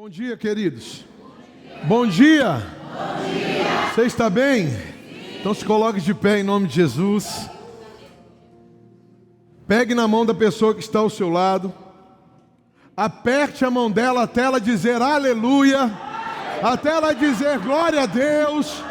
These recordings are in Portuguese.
Bom dia, queridos. Bom dia. Você está bem? Então se coloque de pé em nome de Jesus. Pegue na mão da pessoa que está ao seu lado. Aperte a mão dela até ela dizer aleluia. Até ela dizer glória a Deus.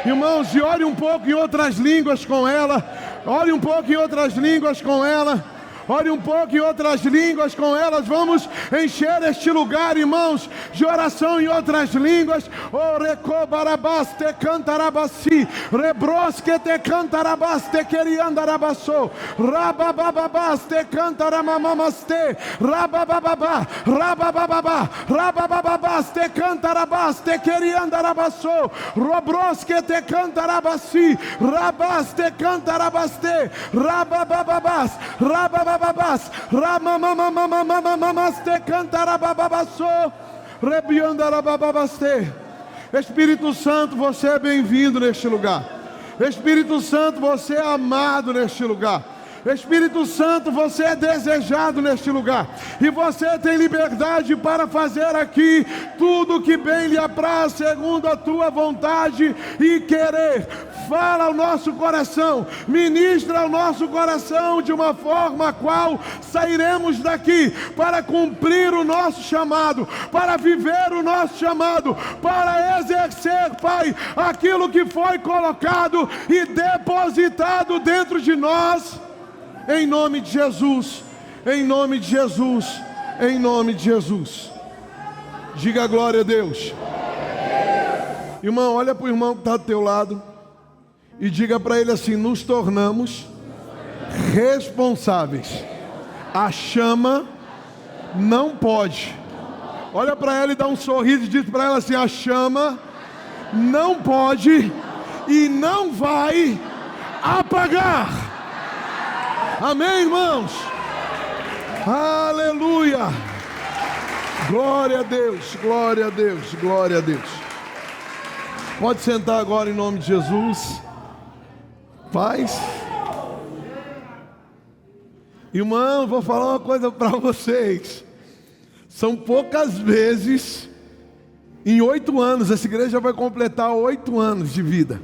Irmãos, e ore um pouco em outras línguas com ela. Ore um pouco em outras línguas com ela. Ore um pouco em outras línguas com elas. Vamos encher este lugar, irmãos, de oração em outras línguas. O recobarabas te cantarabasi, rebros que te cantarabas te queriandarabasso, rababababas te cantaramamamaste, rababababá, rababababá, rababababas te cantarabas te queriandarabasso, robros que te cantarabasi, rabas te cantarabaste, rababababas, rababababas. Ramamamamamamamaste cantarabababasso, rebiandarabababaste. Espírito Santo, você é bem-vindo neste lugar. Espírito Santo, você é amado neste lugar. Espírito Santo, você é desejado neste lugar. E você tem liberdade para fazer aqui tudo o que bem lhe apraz, segundo a tua vontade e querer. Fala ao nosso coração, ministra ao nosso coração de uma forma a qual sairemos daqui para cumprir o nosso chamado, para viver o nosso chamado, para exercer, Pai, aquilo que foi colocado e depositado dentro de nós. Em nome de Jesus, em nome de Jesus, em nome de Jesus. Diga glória a Deus. Irmão, olha para o irmão que está do teu lado e diga para ele assim: nos tornamos responsáveis. A chama não pode. Olha para ela e dá um sorriso e diz para ela assim: a chama não pode e não vai apagar. Amém, irmãos? Aleluia! Glória a Deus, glória a Deus, glória a Deus. Pode sentar agora em nome de Jesus. Paz. Irmão, vou falar uma coisa para vocês. São poucas vezes, em 8 anos, essa igreja vai completar 8 anos de vida.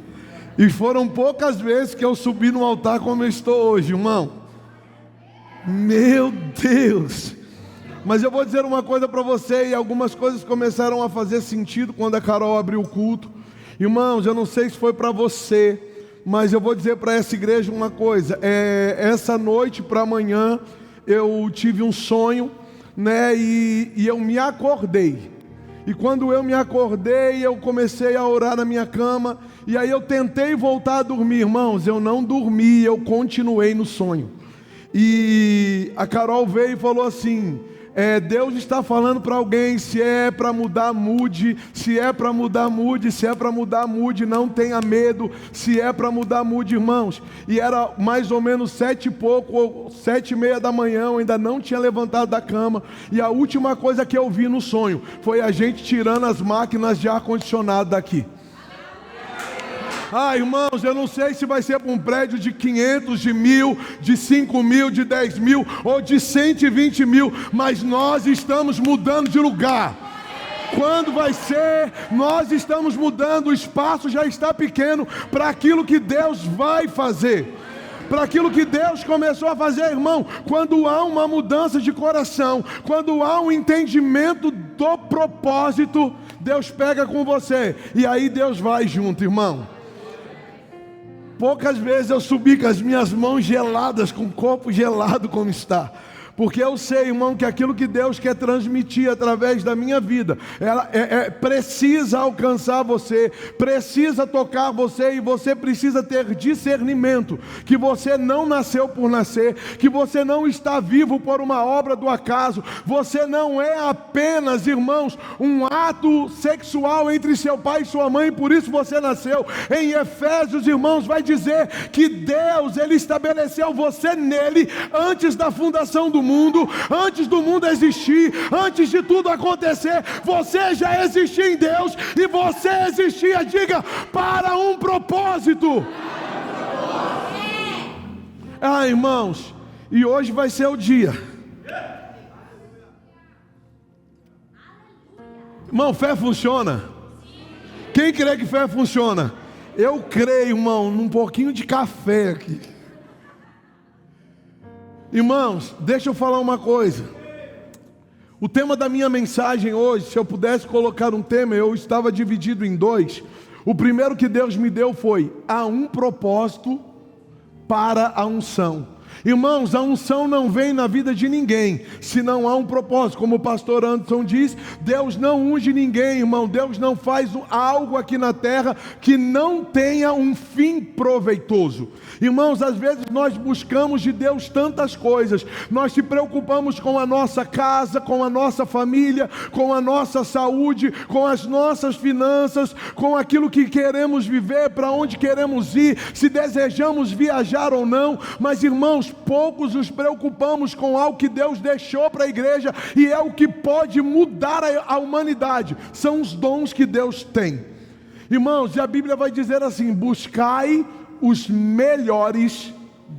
E foram poucas vezes que eu subi no altar como eu estou hoje, irmão. Meu Deus! Mas eu vou dizer uma coisa para você, e algumas coisas começaram a fazer sentido quando a Carol abriu o culto. Irmãos, eu não sei se foi para você, mas eu vou dizer para essa igreja uma coisa. Essa noite para amanhã eu tive um sonho, né? E eu me acordei. E quando eu me acordei, eu comecei a orar na minha cama. E aí eu tentei voltar a dormir, irmãos. Eu não dormi, eu continuei no sonho. E a Carol veio e falou assim: Deus está falando para alguém, se é para mudar, mude. Se é para mudar, mude. Se é para mudar, mude. Não tenha medo. Se é para mudar, mude, irmãos. E era mais ou menos 7 e pouco, ou 7:30 da manhã. Eu ainda não tinha levantado da cama. E a última coisa que eu vi no sonho foi a gente tirando as máquinas de ar-condicionado daqui. Ah, irmãos, eu não sei se vai ser para um prédio de 500, de 1.000, de 5.000, de 10.000 ou de 120.000, mas nós estamos mudando de lugar. Quando vai ser? Nós estamos mudando, o espaço já está pequeno para aquilo que Deus vai fazer. Para aquilo que Deus começou a fazer, irmão. Quando há uma mudança de coração, quando há um entendimento do propósito, Deus pega com você e aí Deus vai junto, irmão. Poucas vezes eu subi com as minhas mãos geladas, com o corpo gelado como está. Porque eu sei, irmão, que aquilo que Deus quer transmitir através da minha vida, ela precisa alcançar você, precisa tocar você, e você precisa ter discernimento, que você não nasceu por nascer, que você não está vivo por uma obra do acaso, você não é apenas, irmãos, um ato sexual entre seu pai e sua mãe, por isso você nasceu. Em Efésios, irmãos, vai dizer que Deus, Ele estabeleceu você nele, antes da fundação do mundo, antes do mundo existir, antes de tudo acontecer, você já existia em Deus, e você existia, diga, para um propósito. Ah, irmãos, e hoje vai ser o dia. Irmão, fé funciona? Quem crê que fé funciona? Eu creio, irmão, num pouquinho de café aqui. Irmãos, deixa eu falar uma coisa. O tema da minha mensagem hoje, se eu pudesse colocar um tema, eu estava dividido em dois. O primeiro que Deus me deu foi: há um propósito para a unção. Irmãos, a unção não vem na vida de ninguém se não há um propósito. Como o pastor Anderson diz, Deus não unge ninguém, irmão. Deus não faz algo aqui na terra que não tenha um fim proveitoso. Irmãos, às vezes nós buscamos de Deus tantas coisas. Nós se preocupamos com a nossa casa, com a nossa família, com a nossa saúde, com as nossas finanças, com aquilo que queremos viver, para onde queremos ir, se desejamos viajar ou não. Mas, irmãos, poucos nos preocupamos com algo que Deus deixou para a igreja, e é o que pode mudar a humanidade. São os dons que Deus tem. Irmãos, e a Bíblia vai dizer assim: buscai os melhores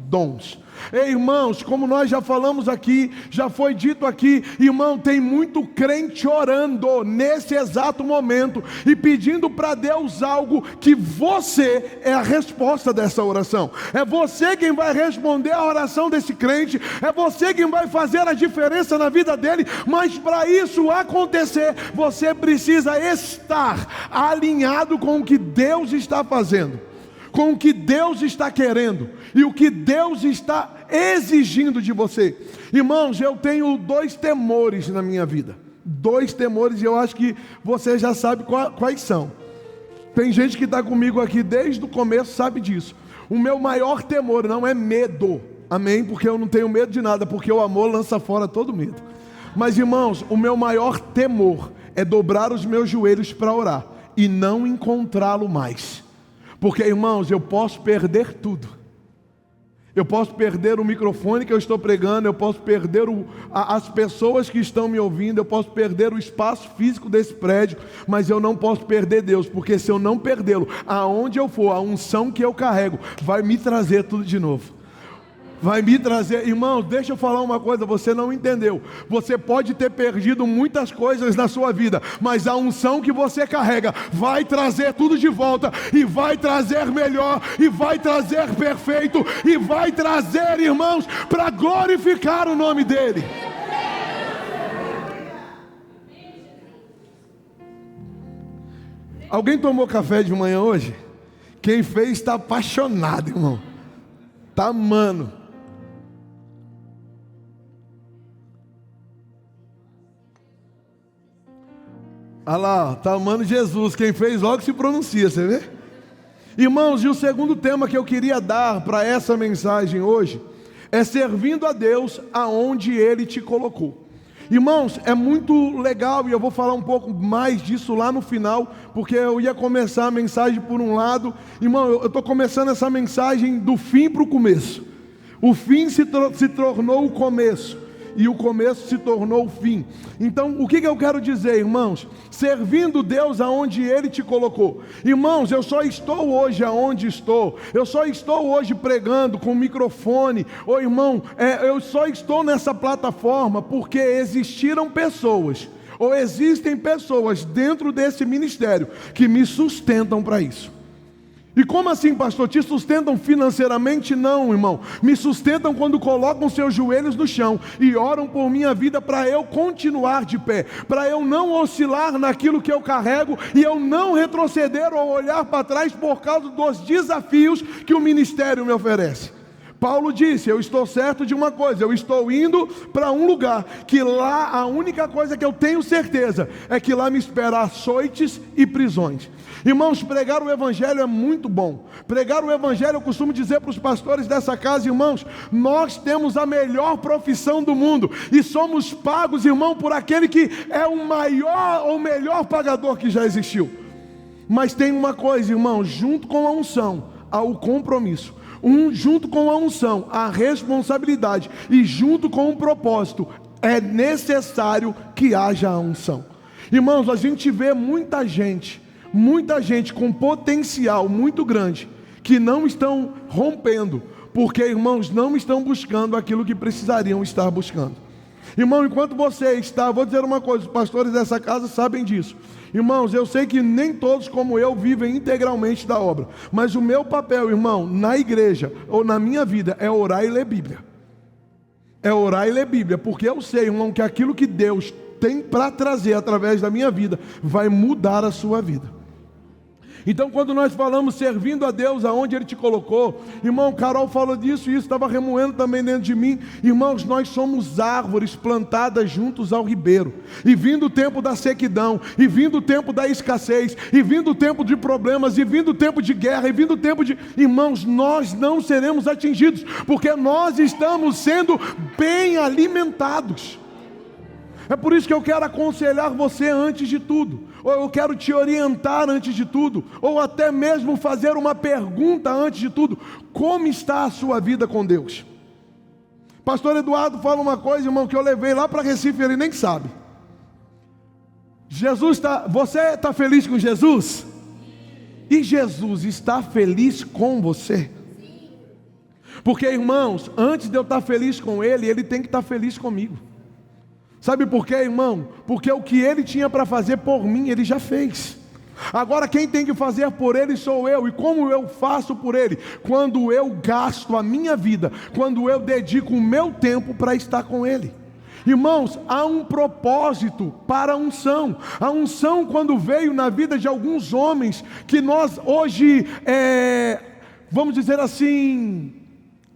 dons. Ei, irmãos, como nós já falamos aqui, já foi dito aqui, irmão, tem muito crente orando nesse exato momento e pedindo para Deus algo que você é a resposta dessa oração. É você quem vai responder a oração desse crente, é você quem vai fazer a diferença na vida dele. Mas para isso acontecer, você precisa estar alinhado com o que Deus está fazendo, com o que Deus está querendo e o que Deus está exigindo de você. Irmãos, eu tenho dois temores na minha vida. Dois temores, e eu acho que você já sabe quais são. Tem gente que está comigo aqui desde o começo, sabe disso. O meu maior temor não é medo, amém? Porque eu não tenho medo de nada, porque o amor lança fora todo medo. Mas, irmãos, o meu maior temor é dobrar os meus joelhos para orar e não encontrá-lo mais. Porque, irmãos, eu posso perder tudo. Eu posso perder o microfone que eu estou pregando, eu posso perder as pessoas que estão me ouvindo, eu posso perder o espaço físico desse prédio, mas eu não posso perder Deus, porque se eu não perdê-lo, aonde eu for, a unção que eu carrego vai me trazer tudo de novo. Vai me trazer, irmãos, deixa eu falar uma coisa, você não entendeu. Você pode ter perdido muitas coisas na sua vida, mas a unção que você carrega vai trazer tudo de volta, e vai trazer melhor, e vai trazer perfeito, e vai trazer, irmãos, para glorificar o nome dEle. Alguém tomou café de manhã hoje? Quem fez está apaixonado, irmão. Está amando. Olha lá, está amando Jesus. Quem fez logo se pronuncia, você vê? Irmãos, e o segundo tema que eu queria dar para essa mensagem hoje é servindo a Deus aonde Ele te colocou. Irmãos, é muito legal, e eu vou falar um pouco mais disso lá no final, porque eu ia começar a mensagem por um lado. Irmão, eu estou começando essa mensagem do fim para o começo. O fim se tornou o começo, e o começo se tornou o fim. Então, o que eu quero dizer, irmãos? Servindo Deus aonde Ele te colocou. Irmãos, eu só estou hoje aonde estou. Eu só estou hoje pregando com microfone. Ô irmão, eu só estou nessa plataforma porque existiram pessoas, ou existem pessoas dentro desse ministério que me sustentam para isso. E como assim, pastor? Te sustentam financeiramente? Não, irmão. Me sustentam quando colocam seus joelhos no chão e oram por minha vida, para eu continuar de pé, para eu não oscilar naquilo que eu carrego, e eu não retroceder ou olhar para trás por causa dos desafios que o ministério me oferece. Paulo disse: eu estou certo de uma coisa, eu estou indo para um lugar que lá a única coisa que eu tenho certeza é que lá me espera açoites e prisões. Irmãos, pregar o Evangelho é muito bom. Pregar o Evangelho, eu costumo dizer para os pastores dessa casa: irmãos, nós temos a melhor profissão do mundo, e somos pagos, irmão, por aquele que é o maior ou melhor pagador que já existiu. Mas tem uma coisa, irmão, junto com a unção há o compromisso. Junto com a unção, a responsabilidade, e junto com o propósito, é necessário que haja a unção. Irmãos, a gente vê muita gente com potencial muito grande, que não estão rompendo, porque, irmãos, não estão buscando aquilo que precisariam estar buscando. Irmão, enquanto você está, vou dizer uma coisa, os pastores dessa casa sabem disso. Irmãos, eu sei que nem todos como eu vivem integralmente da obra, mas o meu papel, irmão, na igreja ou na minha vida é orar e ler Bíblia. É orar e ler Bíblia, porque eu sei, irmão, que aquilo que Deus tem para trazer através da minha vida vai mudar a sua vida. Então, quando nós falamos servindo a Deus aonde Ele te colocou, irmão, Carol falou disso e isso estava remoendo também dentro de mim. Irmãos, nós somos árvores plantadas juntos ao ribeiro, e vindo o tempo da sequidão, e vindo o tempo da escassez, e vindo o tempo de problemas, e vindo o tempo de guerra, e vindo o tempo de... Irmãos, nós não seremos atingidos, porque nós estamos sendo bem alimentados. É por isso que eu quero aconselhar você antes de tudo, ou eu quero te orientar antes de tudo, ou até mesmo fazer uma pergunta antes de tudo: como está a sua vida com Deus? Pastor Eduardo fala uma coisa, irmão, que eu levei lá para Recife, ele nem sabe. Você está feliz com Jesus? E Jesus está feliz com você? Porque, irmãos, antes de eu estar feliz com Ele, Ele tem que estar feliz comigo. Sabe por quê, irmão? Porque o que Ele tinha para fazer por mim, Ele já fez. Agora quem tem que fazer por Ele sou eu. E como eu faço por Ele? Quando eu gasto a minha vida, quando eu dedico o meu tempo para estar com Ele. Irmãos, há um propósito para a unção. A unção, quando veio na vida de alguns homens, que nós hoje, vamos dizer assim,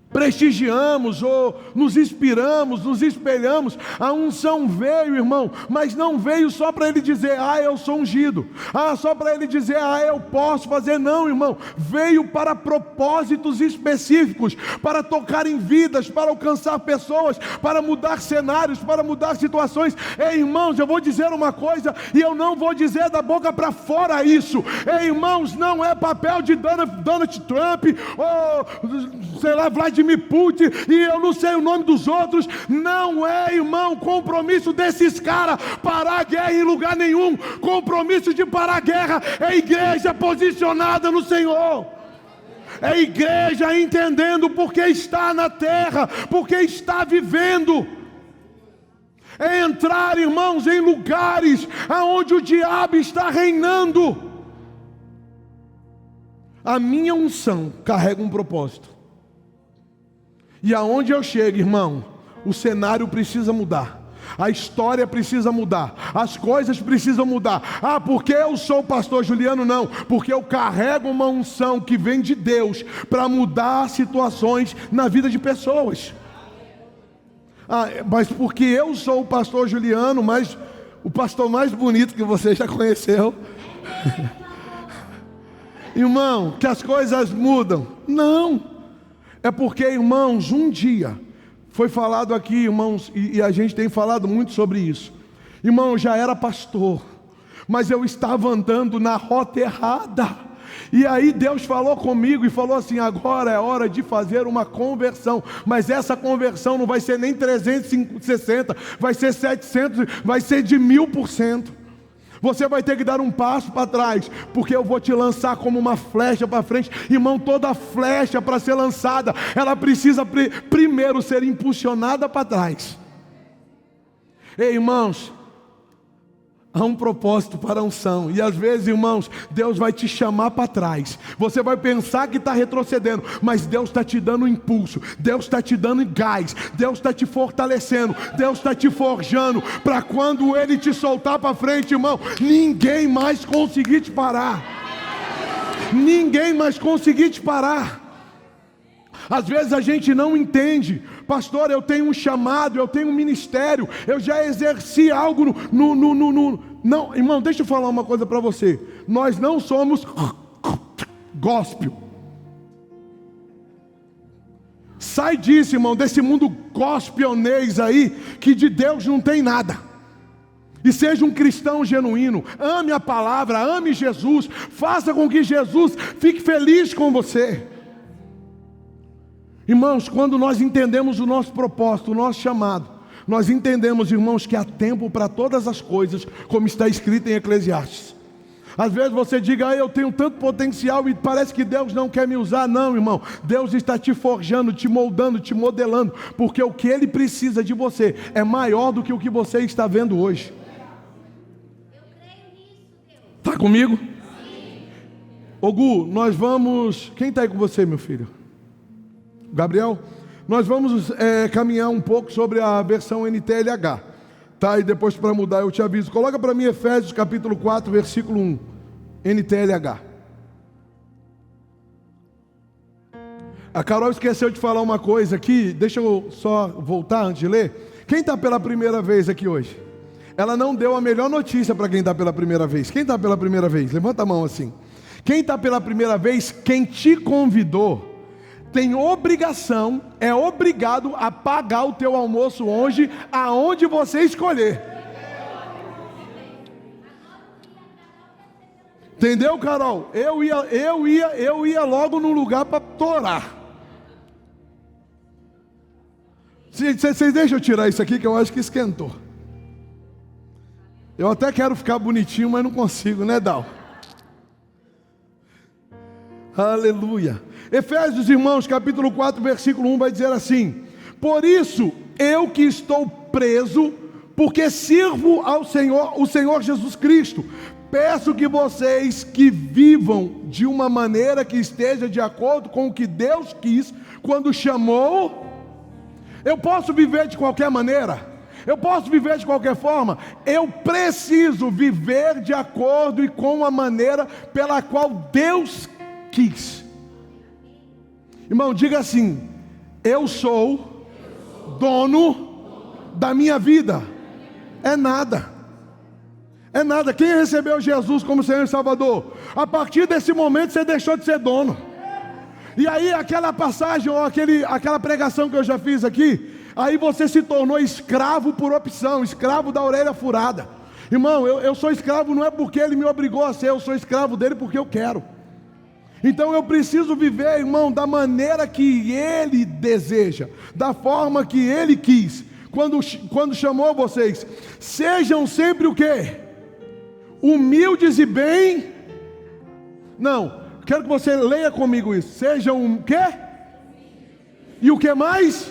prestigiamos ou nos inspiramos, nos espelhamos. A unção veio, irmão, mas não veio só para ele dizer: ah, eu sou ungido, só para ele dizer: ah, eu posso fazer. Não, irmão, veio para propósitos específicos, para tocar em vidas, para alcançar pessoas, para mudar cenários, para mudar situações. Ei, irmãos, eu vou dizer uma coisa, e eu não vou dizer da boca para fora isso. Ei, irmãos, não é papel de Donald Trump, ou sei lá, Vladimir Putin, e eu não sei o nome dos outros. Não é, irmão, compromisso desses caras parar a guerra em lugar nenhum. Compromisso de parar a guerra é igreja posicionada no Senhor. É igreja entendendo porque está na terra, porque está vivendo. É entrar, irmãos, em lugares aonde o diabo está reinando. A minha unção carrega um propósito. E aonde eu chego, irmão, o cenário precisa mudar, a história precisa mudar, as coisas precisam mudar. Porque eu sou o pastor Juliano? Não, porque eu carrego uma unção que vem de Deus para mudar situações na vida de pessoas. Mas porque eu sou o pastor Juliano, mas o pastor mais bonito que você já conheceu. Irmão, que as coisas mudam? Não. É porque, irmãos, um dia foi falado aqui, irmãos, e a gente tem falado muito sobre isso. Irmão, eu já era pastor, mas eu estava andando na rota errada. E aí Deus falou comigo e falou assim: agora é hora de fazer uma conversão. Mas essa conversão não vai ser nem 360, vai ser 700, vai ser de 1000%. Você vai ter que dar um passo para trás, porque eu vou te lançar como uma flecha para frente. Irmão, toda flecha para ser lançada, ela precisa primeiro ser impulsionada para trás. Ei, irmãos, há um propósito para a unção. E às vezes, irmãos, Deus vai te chamar para trás. Você vai pensar que está retrocedendo, mas Deus está te dando impulso, Deus está te dando gás, Deus está te fortalecendo, Deus está te forjando, para quando Ele te soltar para frente, irmão, ninguém mais conseguir te parar. Ninguém mais conseguir te parar. Às vezes a gente não entende: pastor, eu tenho um chamado, eu tenho um ministério, eu já exerci algo Não, irmão, deixa eu falar uma coisa para você. Nós não somos gospel. Sai disso, irmão, desse mundo gospelnês aí, que de Deus não tem nada. E seja um cristão genuíno. Ame a palavra, ame Jesus, faça com que Jesus fique feliz com você. Irmãos, quando nós entendemos o nosso propósito, o nosso chamado, nós entendemos, irmãos, que há tempo para todas as coisas, como está escrito em Eclesiastes. Às vezes você diga, eu tenho tanto potencial e parece que Deus não quer me usar. Não, irmão, Deus está te forjando, te moldando, te modelando, porque o que Ele precisa de você é maior do que o que você está vendo hoje. Está comigo? Ô Gu, nós vamos... Quem está aí com você, meu filho? Gabriel? Nós vamos caminhar um pouco sobre a versão NTLH. Tá? E depois, para mudar, eu te aviso. Coloca para mim Efésios capítulo 4, versículo 1. NTLH. A Carol esqueceu de falar uma coisa aqui. Deixa eu só voltar antes de ler. Quem está pela primeira vez aqui hoje? Ela não deu a melhor notícia para quem está pela primeira vez. Quem está pela primeira vez? Levanta a mão assim. Quem está pela primeira vez, quem te convidou, tem obrigação, é obrigado a pagar o teu almoço hoje, aonde você escolher. Entendeu, Carol? Eu ia logo num lugar para torar. Vocês deixam eu tirar isso aqui que eu acho que esquentou. Eu até quero ficar bonitinho, mas não consigo, né, Dal? Aleluia. Efésios, irmãos, capítulo 4, versículo 1 vai dizer assim: por isso, eu que estou preso, porque sirvo ao Senhor, o Senhor Jesus Cristo, peço que vocês que vivam de uma maneira que esteja de acordo com o que Deus quis quando chamou. Eu posso viver de qualquer maneira? Eu posso viver de qualquer forma? Eu preciso viver de acordo e com a maneira pela qual Deus quis. Irmão, diga assim: eu sou dono da minha vida. É nada. É nada. Quem recebeu Jesus como Senhor e Salvador? A partir desse momento você deixou de ser dono. E aí aquela passagem ou aquela pregação que eu já fiz aqui, aí você se tornou escravo por opção, escravo da orelha furada. Irmão, eu sou escravo não é porque Ele me obrigou a ser, eu sou escravo dele porque eu quero. Então eu preciso viver, irmão, da maneira que Ele deseja, da forma que Ele quis. Quando chamou vocês, sejam sempre o quê? Humildes e bem... Não, quero que você leia comigo isso. Sejam o quê? E o que mais?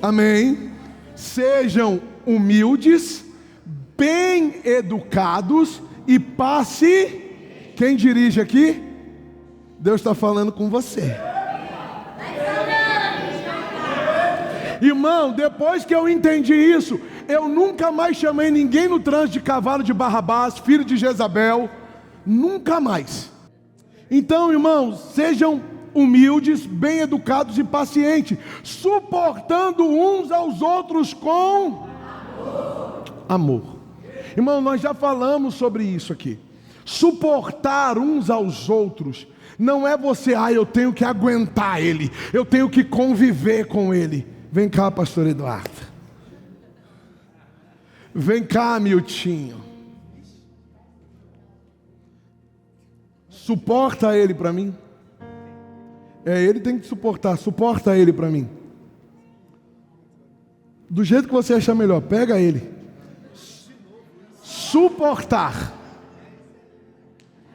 Amém. Sejam humildes, bem educados e passe... Quem dirige aqui? Deus está falando com você. Irmão, depois que eu entendi isso, eu nunca mais chamei ninguém no trânsito de cavalo de Barrabás, filho de Jezabel. Nunca mais. Então, irmãos, sejam humildes, bem educados e pacientes, suportando uns aos outros com amor. Irmão, nós já falamos sobre isso aqui. Suportar uns aos outros não é você, eu tenho que aguentar ele, eu tenho que conviver com ele. Vem cá, pastor Eduardo. Vem cá, Miltinho. Suporta ele para mim. Ele tem que suportar. Suporta ele para mim. Do jeito que você achar melhor, pega ele. Suportar.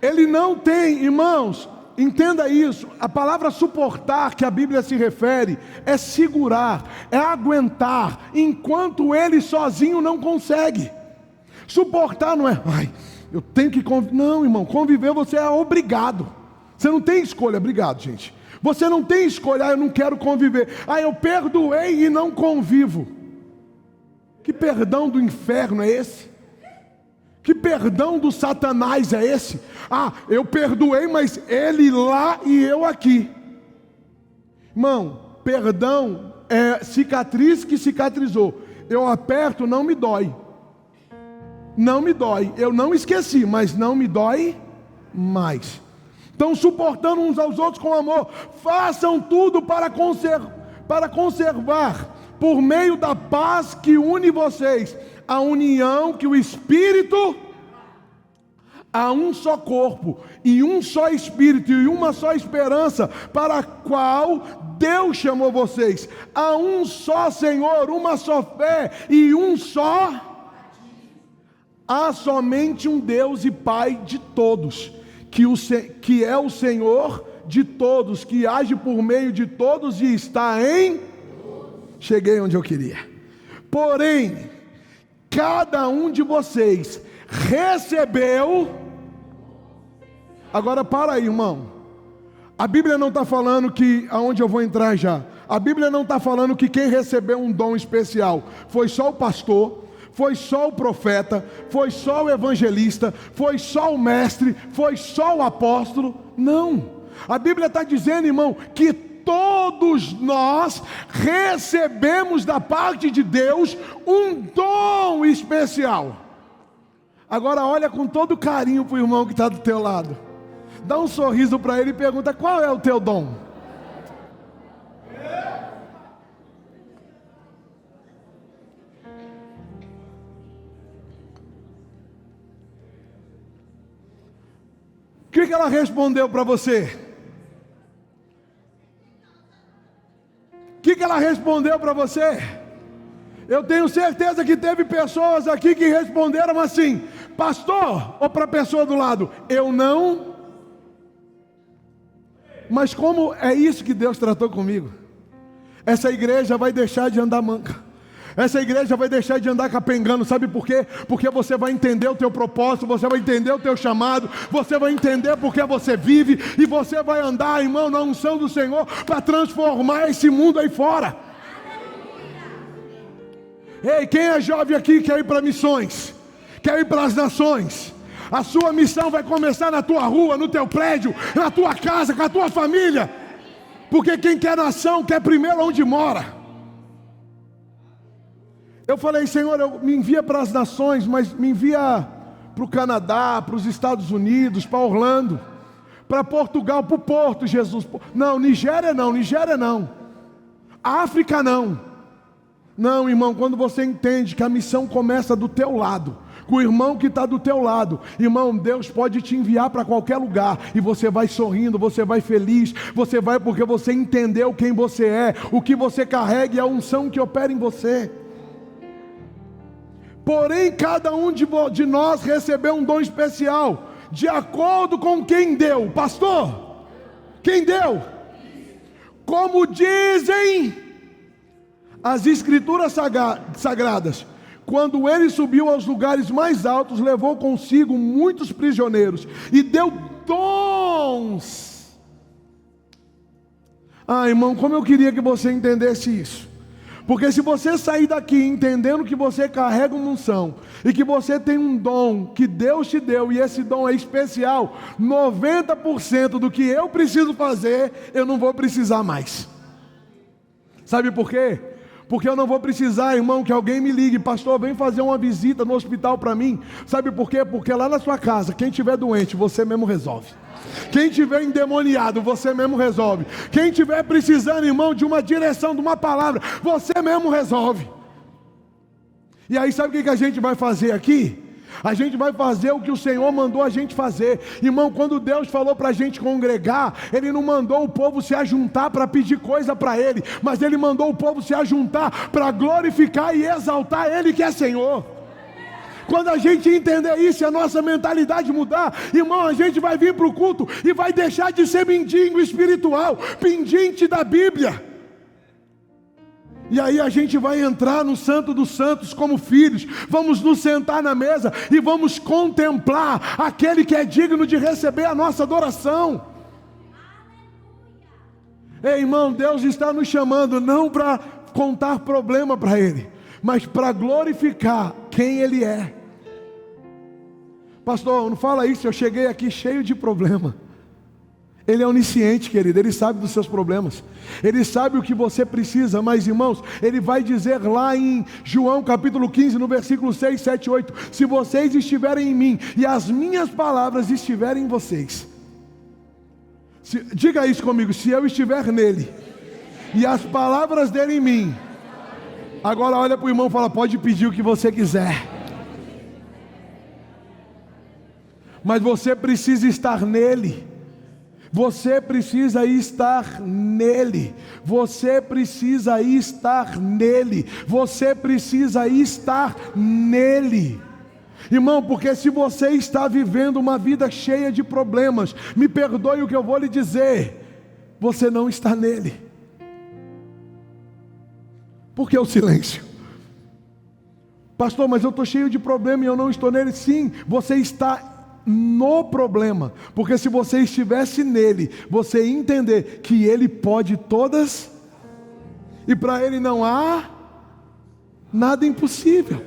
Ele não tem, irmãos, entenda isso, a palavra suportar que a Bíblia se refere é segurar, é aguentar, enquanto ele sozinho não consegue. Suportar não é, eu tenho que conviver. Não, irmão, conviver você é obrigado. Você não tem escolha, obrigado, gente. Você não tem escolha, eu não quero conviver. Eu perdoei e não convivo. Que perdão do inferno é esse? Que perdão do Satanás é esse? Eu perdoei, mas ele lá e eu aqui. Irmão, perdão é cicatriz que cicatrizou. Eu aperto, não me dói. Não me dói. Eu não esqueci, mas não me dói mais. Então, suportando uns aos outros com amor, façam tudo para conservar, por meio da paz que une vocês, a união que o Espírito, há um só corpo, e um só Espírito, e uma só esperança, para a qual Deus chamou vocês. Há um só Senhor, uma só fé, e um só Há somente um Deus e Pai de todos, que é o Senhor de todos, que age por meio de todos e está em... Cheguei onde eu queria. Porém, cada um de vocês recebeu... Agora para aí, irmão. A Bíblia não está falando que... Aonde eu vou entrar já? A Bíblia não está falando que quem recebeu um dom especial foi só o pastor, foi só o profeta, foi só o evangelista, foi só o mestre, foi só o apóstolo. Não. A Bíblia está dizendo, irmão, que todos nós recebemos da parte de Deus um dom especial. Agora olha com todo carinho para o irmão que está do teu lado. Dá um sorriso para ele e pergunta: qual é o teu dom? O que ela respondeu para você? O que ela respondeu para você? Eu tenho certeza que teve pessoas aqui que responderam assim: pastor, ou para a pessoa do lado, eu não. Mas como é isso que Deus tratou comigo? Essa igreja vai deixar de andar manca. Essa igreja vai deixar de andar capengando. Sabe por quê? Porque você vai entender o teu propósito, você vai entender o teu chamado, você vai entender porque você vive, e você vai andar, irmão, na unção do Senhor, para transformar esse mundo aí fora. Ei, quem é jovem aqui quer ir para missões, quer ir para as nações? A sua missão vai começar na tua rua, no teu prédio, na tua casa, com a tua família. Porque quem quer nação, quer primeiro onde mora. Eu falei: Senhor, me envia para as nações, mas me envia para o Canadá, para os Estados Unidos, para Orlando, para Portugal, para o Porto, Jesus. Não, Nigéria não. África não. Não, irmão, quando você entende que a missão começa do teu lado, com o irmão que está do teu lado, irmão, Deus pode te enviar para qualquer lugar, e você vai sorrindo, você vai feliz, você vai porque você entendeu quem você é, o que você carrega e a unção que opera em você. Porém, cada um de nós recebeu um dom especial, de acordo com quem deu. Pastor, quem deu? Como dizem as Escrituras sagradas, quando ele subiu aos lugares mais altos, levou consigo muitos prisioneiros e deu dons. Ah, irmão, como eu queria que você entendesse isso. Porque se você sair daqui entendendo que você carrega uma unção e que você tem um dom que Deus te deu, e esse dom é especial, 90% do que eu preciso fazer, eu não vou precisar mais. Sabe por quê? Porque eu não vou precisar, irmão, que alguém me ligue: pastor, vem fazer uma visita no hospital para mim. Sabe por quê? Porque lá na sua casa, quem estiver doente, você mesmo resolve. Quem estiver endemoniado, você mesmo resolve. Quem estiver precisando, irmão, de uma direção, de uma palavra, você mesmo resolve. E aí sabe o que a gente vai fazer aqui? A gente vai fazer o que o Senhor mandou a gente fazer. Irmão, quando Deus falou para a gente congregar, Ele não mandou o povo se ajuntar para pedir coisa para Ele, mas Ele mandou o povo se ajuntar para glorificar e exaltar Ele que é Senhor. Quando a gente entender isso e a nossa mentalidade mudar, irmão, a gente vai vir para o culto e vai deixar de ser mendigo espiritual, pendente da Bíblia. E aí a gente vai entrar no Santo dos Santos como filhos, vamos nos sentar na mesa e vamos contemplar aquele que é digno de receber a nossa adoração. Ei, irmão, Deus está nos chamando não para contar problema para Ele, mas para glorificar quem Ele é. Pastor, não fala isso, eu cheguei aqui cheio de problema. Ele é onisciente, querido, Ele sabe dos seus problemas, Ele sabe o que você precisa, mas irmãos, Ele vai dizer lá em João capítulo 15, no versículo 6, 7, 8, se vocês estiverem em mim, e as minhas palavras estiverem em vocês, diga isso comigo, se eu estiver nele, e as palavras dele em mim, agora olha para o irmão e fala: pode pedir o que você quiser, mas você precisa estar nele. Você precisa estar nele. Você precisa estar nele. Você precisa estar nele. Irmão, porque se você está vivendo uma vida cheia de problemas, me perdoe o que eu vou lhe dizer, você não está nele. Por que o silêncio? Pastor, mas eu estou cheio de problema e eu não estou nele. Sim, você está no problema, porque se você estivesse nele, você ia entender que ele pode todas, e para ele não há nada impossível.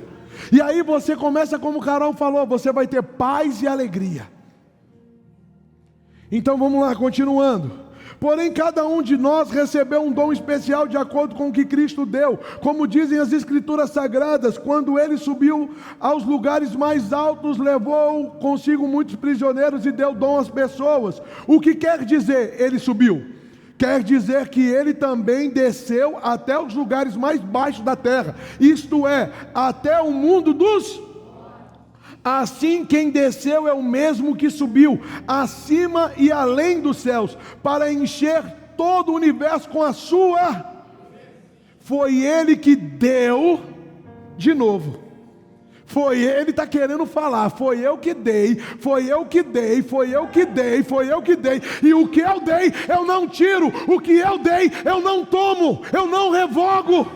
E aí você começa, como Carol falou, você vai ter paz e alegria. Então vamos lá, continuando. Porém, cada um de nós recebeu um dom especial de acordo com o que Cristo deu. Como dizem as Escrituras Sagradas, quando ele subiu aos lugares mais altos, levou consigo muitos prisioneiros e deu dom às pessoas. O que quer dizer ele subiu? Quer dizer que ele também desceu até os lugares mais baixos da terra. Isto é, até o mundo dos... Assim, quem desceu é o mesmo que subiu acima e além dos céus, para encher todo o universo com a sua. Foi ele que deu, de novo. Foi ele, está querendo falar, foi eu que dei, foi eu que dei, foi eu que dei, foi eu que dei. E o que eu dei, eu não tiro. O que eu dei, eu não tomo, eu não revogo.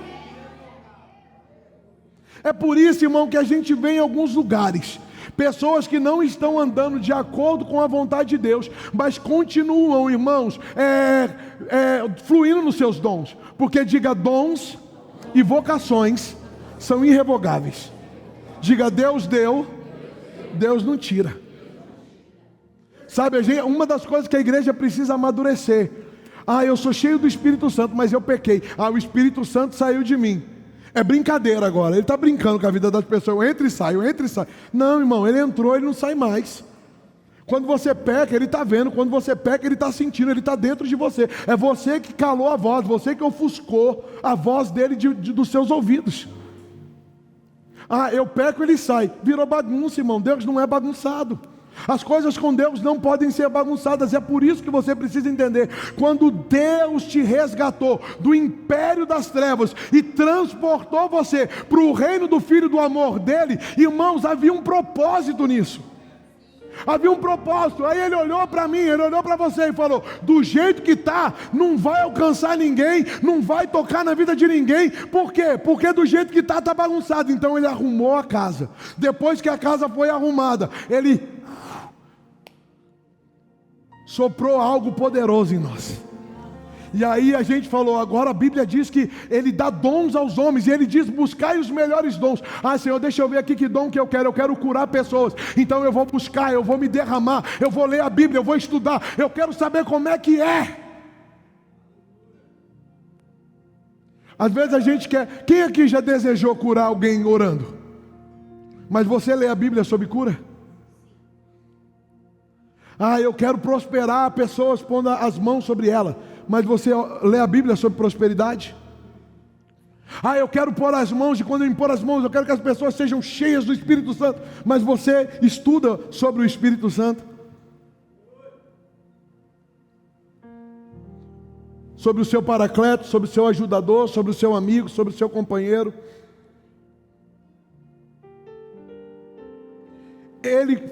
É por isso, irmão, que a gente vê em alguns lugares pessoas que não estão andando de acordo com a vontade de Deus, mas continuam, irmãos, fluindo nos seus dons. Porque diga, dons e vocações são irrevogáveis. Diga, Deus deu, Deus não tira. Sabe, uma das coisas que a igreja precisa amadurecer. Eu sou cheio do Espírito Santo, mas eu pequei. O Espírito Santo saiu de mim. É brincadeira agora, ele está brincando com a vida das pessoas, eu entro e saio. Não, irmão, ele entrou, ele não sai mais. Quando você peca, ele está vendo. Quando você peca, ele está sentindo, ele está dentro de você. É você que calou a voz, você que ofuscou a voz dele dos seus ouvidos. Eu peco, ele sai. Virou bagunça, irmão. Deus não é bagunçado. As coisas com Deus não podem ser bagunçadas. É por isso que você precisa entender. Quando Deus te resgatou do império das trevas e transportou você para o reino do Filho do amor dele, irmãos, havia um propósito nisso. Havia um propósito. Aí ele olhou para mim, ele olhou para você e falou: do jeito que está, não vai alcançar ninguém, não vai tocar na vida de ninguém. Por quê? Porque do jeito que está bagunçado. Então ele arrumou a casa. Depois que a casa foi arrumada, ele soprou algo poderoso em nós. E aí a gente falou, agora a Bíblia diz que ele dá dons aos homens, e ele diz, buscai os melhores dons. Senhor, deixa eu ver aqui que dom que eu quero curar pessoas. Então eu vou buscar, eu vou me derramar, eu vou ler a Bíblia, eu vou estudar, eu quero saber como é que é. Às vezes a gente quer, quem aqui já desejou curar alguém orando? Mas você lê a Bíblia sobre cura? Eu quero prosperar pessoas pondo as mãos sobre ela. Mas você lê a Bíblia sobre prosperidade? Eu quero pôr as mãos, e quando eu impor as mãos, eu quero que as pessoas sejam cheias do Espírito Santo. Mas você estuda sobre o Espírito Santo? Sobre o seu paracleto, sobre o seu ajudador, sobre o seu amigo, sobre o seu companheiro.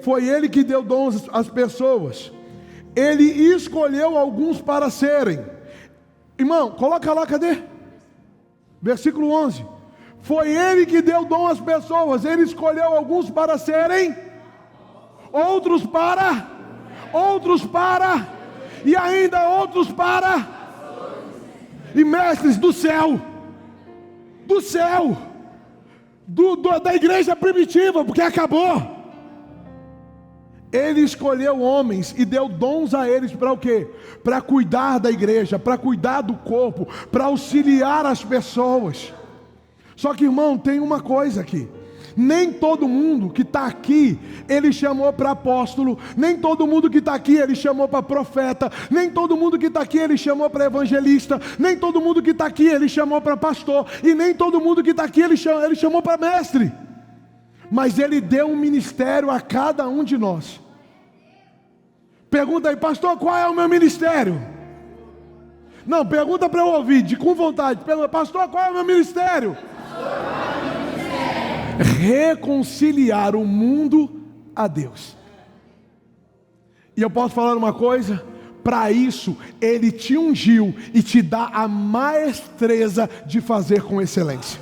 Foi ele que deu dons às pessoas. Ele escolheu alguns para serem. Irmão, coloca lá, cadê? Versículo 11. Foi ele que deu dom às pessoas. Ele escolheu alguns para serem, outros para, e ainda outros para, e mestres do céu, da igreja primitiva, porque acabou. Ele escolheu homens e deu dons a eles para o quê? Para cuidar da igreja, para cuidar do corpo, para auxiliar as pessoas. Só que, irmão, tem uma coisa aqui. Nem todo mundo que está aqui, ele chamou para apóstolo. Nem todo mundo que está aqui, ele chamou para profeta. Nem todo mundo que está aqui, ele chamou para evangelista. Nem todo mundo que está aqui, ele chamou para pastor. E nem todo mundo que está aqui, ele chamou para mestre. Mas ele deu um ministério a cada um de nós. Pergunta aí, pastor, qual é o meu ministério? Não, pergunta para eu ouvir, com vontade. Pergunta, pastor, qual é o meu ministério? reconciliar o mundo a Deus. E eu posso falar uma coisa? Para isso, Ele te ungiu e te dá a maestreza de fazer com excelência.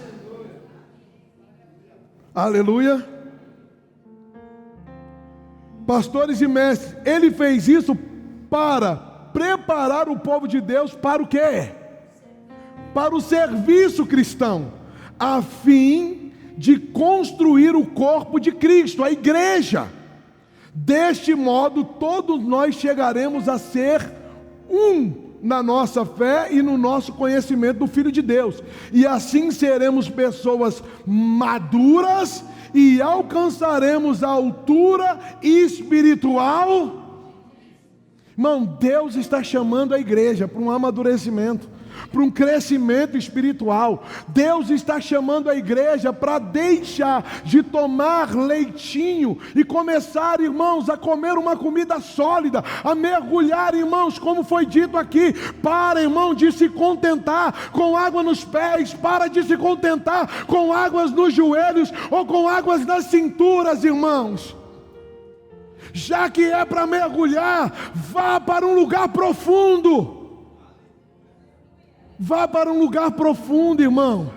Aleluia. Pastores e mestres, Ele fez isso para preparar o povo de Deus para o quê? Para o serviço cristão, a fim de construir o corpo de Cristo, a igreja. Deste modo, todos nós chegaremos a ser um na nossa fé e no nosso conhecimento do Filho de Deus. E assim seremos pessoas maduras e alcançaremos a altura espiritual. Irmão, Deus está chamando a igreja para um amadurecimento, para um crescimento espiritual. Deus está chamando a igreja para deixar de tomar leitinho e começar, irmãos, a comer uma comida sólida, a mergulhar, irmãos, como foi dito aqui. Para, irmão, de se contentar com água nos pés, para de se contentar com águas nos joelhos ou com águas nas cinturas, irmãos. Já que é para mergulhar, vá para um lugar profundo. Vá para um lugar profundo, irmão.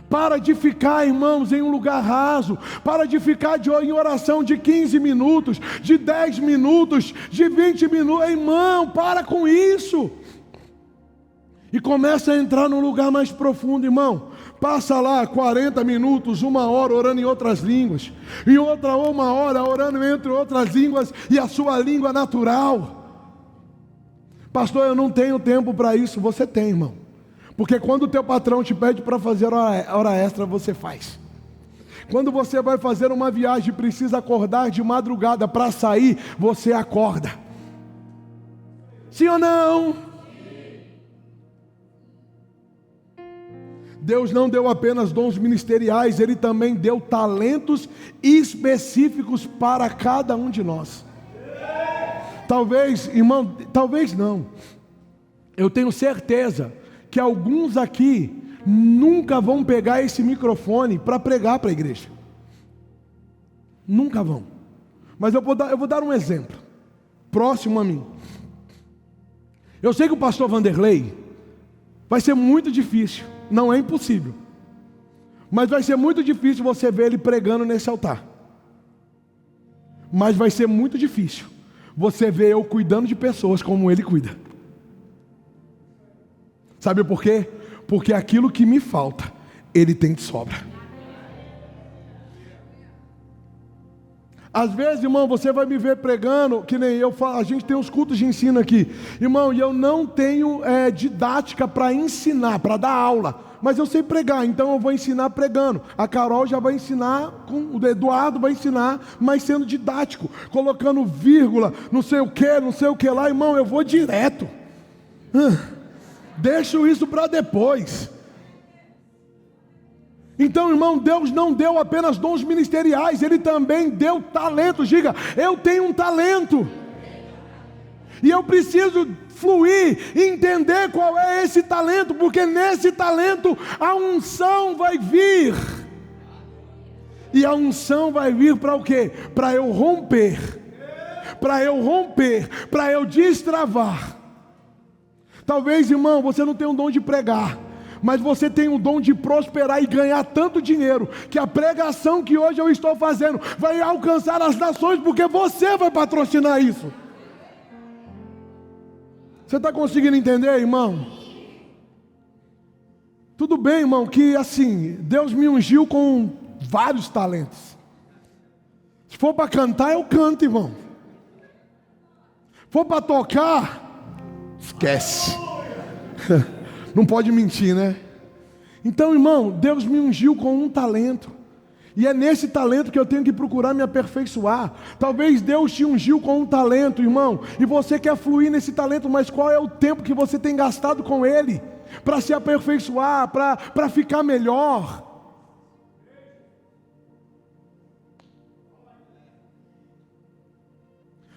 Para de ficar, irmãos, em um lugar raso. Para de ficar em oração de 15 minutos, de 10 minutos, de 20 minutos. Irmão, para com isso. E começa a entrar num lugar mais profundo, irmão. Passa lá 40 minutos, 1 hora orando em outras línguas. E outra 1 hora orando entre outras línguas e a sua língua natural. Pastor, eu não tenho tempo para isso. Você tem, irmão. Porque quando o teu patrão te pede para fazer hora extra, você faz. Quando você vai fazer uma viagem e precisa acordar de madrugada para sair, você acorda. Sim ou não? Deus não deu apenas dons ministeriais, Ele também deu talentos específicos para cada um de nós. Talvez, irmão, talvez não. Eu tenho certeza que alguns aqui nunca vão pegar esse microfone para pregar para a igreja. Nunca vão. Mas eu vou dar um exemplo, próximo a mim. Eu sei que o pastor Vanderlei vai ser muito difícil, não é impossível, mas vai ser muito difícil você ver ele pregando nesse altar. Mas vai ser muito difícil você vê eu cuidando de pessoas como ele cuida. Sabe por quê? Porque aquilo que me falta, ele tem de sobra. Às vezes, irmão, você vai me ver pregando, que nem eu falo, a gente tem uns cultos de ensino aqui. Irmão, e eu não tenho didática para ensinar, para dar aula. Mas eu sei pregar, então eu vou ensinar pregando. A Carol já vai ensinar, o Eduardo vai ensinar, mas sendo didático, colocando vírgula, não sei o que lá, irmão, eu vou direto. Deixo isso para depois. Então, irmão, Deus não deu apenas dons ministeriais, Ele também deu talento. Diga, eu tenho um talento. E eu preciso fluir, entender qual é esse talento, porque nesse talento a unção vai vir. E a unção vai vir para o quê? Para eu romper, para eu destravar. Talvez, irmão, você não tenha o dom de pregar, mas você tem o dom de prosperar e ganhar tanto dinheiro, que a pregação que hoje eu estou fazendo vai alcançar as nações, porque você vai patrocinar isso. Você está conseguindo entender, irmão? Tudo bem, irmão, que assim, Deus me ungiu com vários talentos. Se for para cantar, eu canto, irmão. Se for para tocar, esquece. Não pode mentir, né? Então, irmão, Deus me ungiu com um talento. E é nesse talento que eu tenho que procurar me aperfeiçoar. Talvez Deus te ungiu com um talento, irmão, e você quer fluir nesse talento, mas qual é o tempo que você tem gastado com ele? Para se aperfeiçoar, para ficar melhor.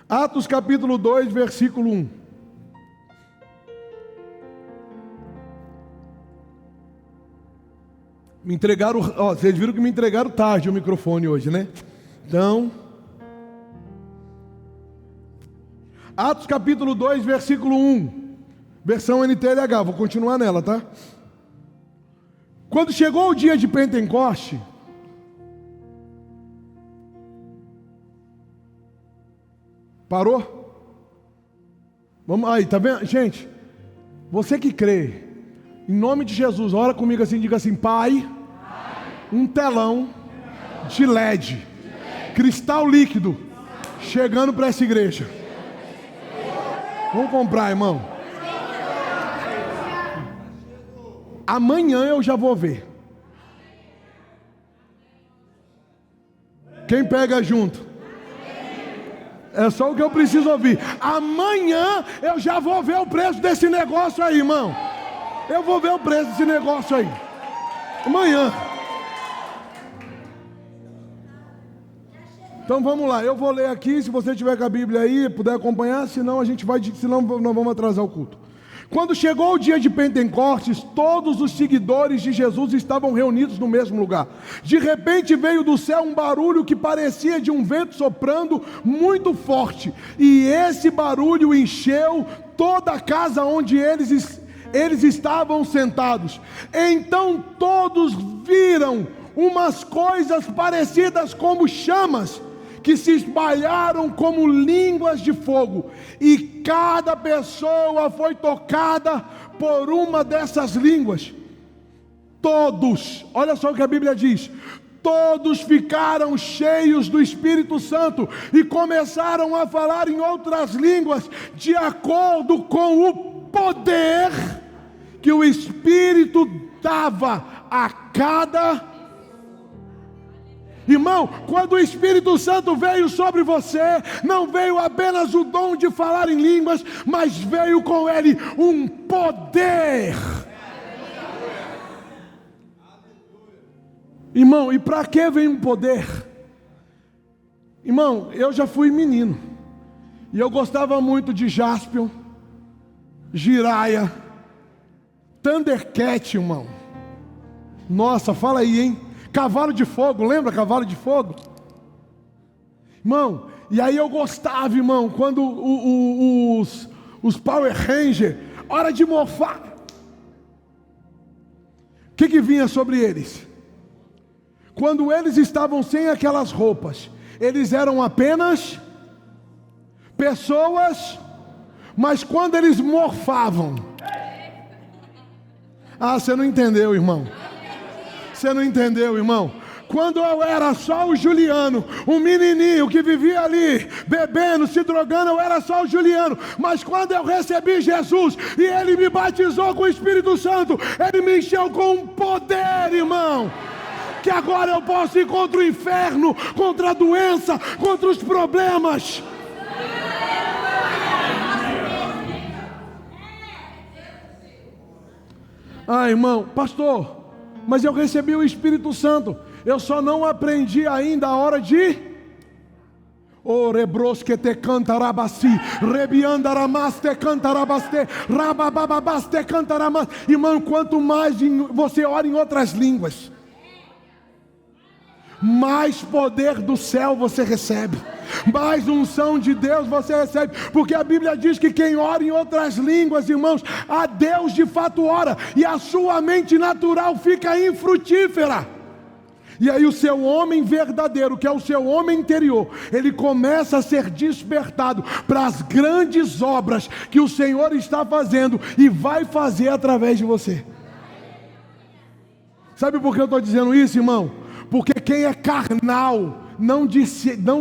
Atos capítulo 2, versículo 1. Me entregaram, ó, vocês viram que me entregaram tarde o microfone hoje, né? Então, Atos capítulo 2, versículo 1, versão NTLH, vou continuar nela, tá? Quando chegou o dia de Pentecoste, parou? Vamos aí, tá vendo? Gente, você que crê, em nome de Jesus, ora comigo assim, diga assim: Pai, um telão de LED, cristal líquido, chegando para essa igreja. Vamos comprar, irmão. Amanhã eu já vou ver. Quem pega junto? É só o que eu preciso ouvir. Amanhã eu já vou ver o preço desse negócio aí, irmão. Eu vou ver o preço desse negócio aí. Amanhã. Então vamos lá, eu vou ler aqui, se você tiver com a Bíblia aí, puder acompanhar, senão nós vamos atrasar o culto. Quando chegou o dia de Pentecostes, todos os seguidores de Jesus estavam reunidos no mesmo lugar. De repente veio do céu um barulho que parecia de um vento soprando muito forte, e esse barulho encheu toda a casa onde eles estavam sentados. Então todos viram umas coisas parecidas como chamas, que se espalharam como línguas de fogo, e cada pessoa foi tocada por uma dessas línguas. Todos, olha só o que a Bíblia diz: todos ficaram cheios do Espírito Santo e começaram a falar em outras línguas, de acordo com o poder que o Espírito dava a cada. Irmão, quando o Espírito Santo veio sobre você, não veio apenas o dom de falar em línguas, mas veio com ele um poder. Irmão, e para que vem um poder? Irmão, eu já fui menino, e eu gostava muito de Jaspion, Jiraya, Thundercat, irmão. Nossa, fala aí, hein? Cavalo de fogo, lembra cavalo de fogo? Irmão, e aí eu gostava, irmão, quando os Power Rangers, hora de morfar, o que vinha sobre eles? Quando eles estavam sem aquelas roupas, eles eram apenas pessoas, mas quando eles morfavam, você não entendeu, irmão. Você não entendeu, irmão? Quando eu era só o Juliano, um menininho que vivia ali, bebendo, se drogando, eu era só o Juliano. Mas quando eu recebi Jesus e Ele me batizou com o Espírito Santo, Ele me encheu com um poder, irmão, que agora eu posso ir contra o inferno, contra a doença, contra os problemas. Irmão, pastor, mas eu recebi o Espírito Santo, eu só não aprendi ainda a hora de Orebroske te cantarabasi, rebiandaramaste cantarabaste, rabababaste cantaramas. Irmão, quanto mais você ora em outras línguas, mais poder do céu você recebe, mais unção de Deus você recebe, porque a Bíblia diz que quem ora em outras línguas, irmãos, a Deus de fato ora, e a sua mente natural fica infrutífera. E aí o seu homem verdadeiro, que é o seu homem interior, ele começa a ser despertado para as grandes obras que o Senhor está fazendo e vai fazer através de você. Sabe por que eu estou dizendo isso, irmão? Porque quem é carnal não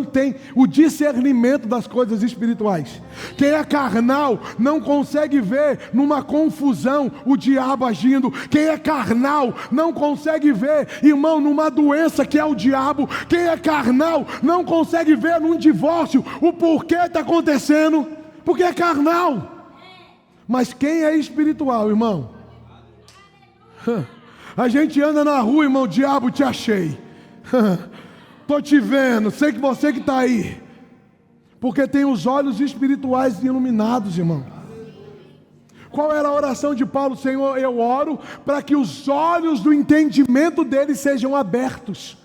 tem o discernimento das coisas espirituais. Quem é carnal não consegue ver numa confusão o diabo agindo. Quem é carnal não consegue ver, irmão, numa doença que é o diabo. Quem é carnal não consegue ver num divórcio o porquê está acontecendo, porque é carnal. Mas quem é espiritual, irmão? A gente anda na rua, irmão, diabo, te achei. Estou te vendo, sei que você que está aí. Porque tem os olhos espirituais iluminados, irmão. Qual era a oração de Paulo? Senhor, eu oro para que os olhos do entendimento dele sejam abertos.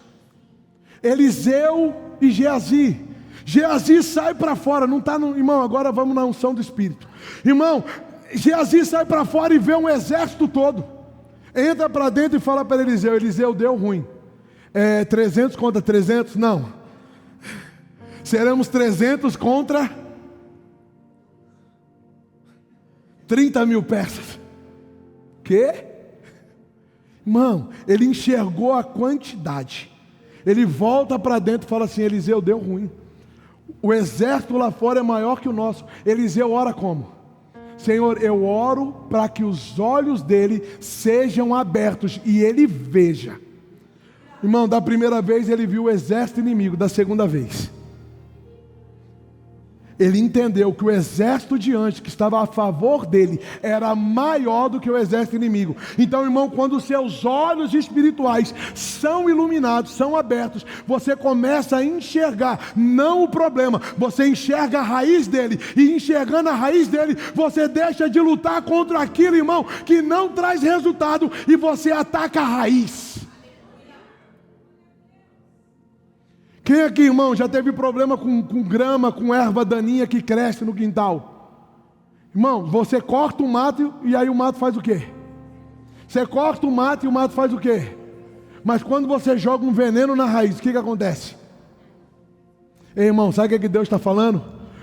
Eliseu e Geazi. Geazi sai para fora, não está no... Irmão, agora vamos na unção do Espírito. Irmão, Geazi sai para fora e vê um exército todo. Entra para dentro e fala para Eliseu: Eliseu, deu ruim. 300 contra 300? Não. Seremos 300 contra 30 mil persas. Quê? Irmão, ele enxergou a quantidade. Ele volta para dentro e fala assim: Eliseu, deu ruim. O exército lá fora é maior que o nosso. Eliseu ora como? Senhor, eu oro para que os olhos dele sejam abertos e ele veja. Irmão, da primeira vez ele viu o exército inimigo, da segunda vez ele entendeu que o exército diante, que estava a favor dele, era maior do que o exército inimigo. Então, irmão, quando os seus olhos espirituais são iluminados, são abertos, você começa a enxergar, não o problema, você enxerga a raiz dele, e enxergando a raiz dele, você deixa de lutar contra aquilo, irmão, que não traz resultado, e você ataca a raiz. Quem aqui, irmão, já teve problema com grama, com erva daninha que cresce no quintal? Irmão, você corta o mato e aí o mato faz o quê? Você corta o mato e o mato faz o quê? Mas quando você joga um veneno na raiz, o que acontece? Ei, irmão, sabe o que Deus está falando?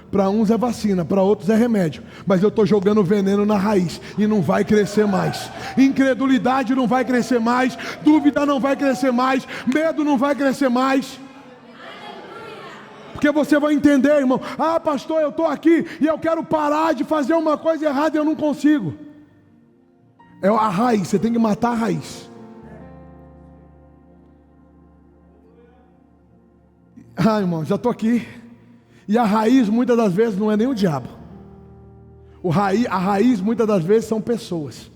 Para uns é vacina, para outros é remédio. Mas eu estou jogando veneno na raiz e não vai crescer mais. Incredulidade não vai crescer mais. Dúvida não vai crescer mais. Medo não vai crescer mais. Porque você vai entender, irmão: ah, pastor, eu estou aqui e eu quero parar de fazer uma coisa errada e eu não consigo. É a raiz, você tem que matar a raiz. Ah, irmão, já estou aqui. E a raiz muitas das vezes não é nem o diabo. A raiz muitas das vezes são pessoas.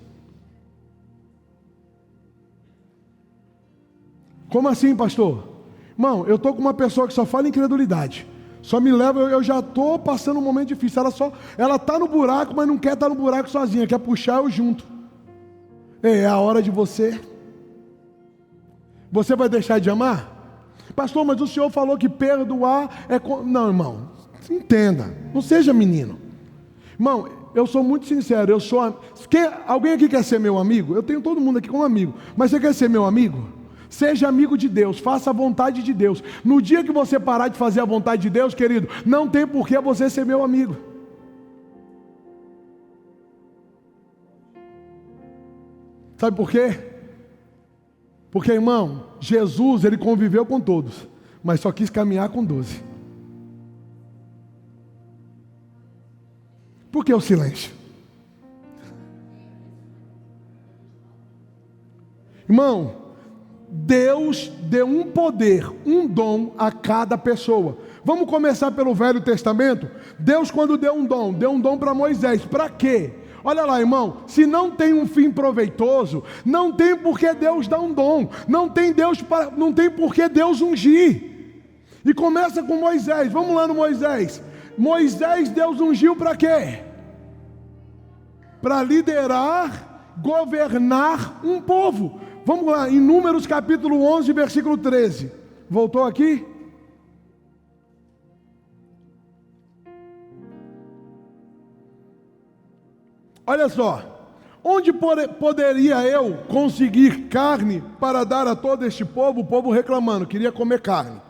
Como assim, pastor? Irmão, eu estou com uma pessoa que só fala incredulidade, só me leva, eu já estou passando um momento difícil. Ela está no buraco, mas não quer estar no buraco sozinha, quer puxar eu junto. É a hora de você vai deixar de amar? Pastor, mas o senhor falou que perdoar é... Não, irmão, entenda, não seja menino. Irmão, eu sou muito sincero, alguém aqui quer ser meu amigo? Eu tenho todo mundo aqui como amigo, mas você quer ser meu amigo? Seja amigo de Deus, faça a vontade de Deus. No dia que você parar de fazer a vontade de Deus, querido, não tem por que você ser meu amigo. Sabe por quê? Porque, irmão, Jesus, ele conviveu com todos, mas só quis caminhar com 12. Por que o silêncio? Irmão, Deus deu um poder, um dom a cada pessoa. Vamos começar pelo Velho Testamento. Deus, quando deu um dom para Moisés. Para quê? Olha lá, irmão, se não tem um fim proveitoso, não tem por que Deus dar um dom, não tem por que Deus ungir. E começa com Moisés. Vamos lá no Moisés. Moisés, Deus ungiu para quê? Para liderar, governar um povo. Vamos lá, em Números capítulo 11, versículo 13. Voltou aqui? Olha só. Onde poderia eu conseguir carne para dar a todo este povo? O povo reclamando, queria comer carne.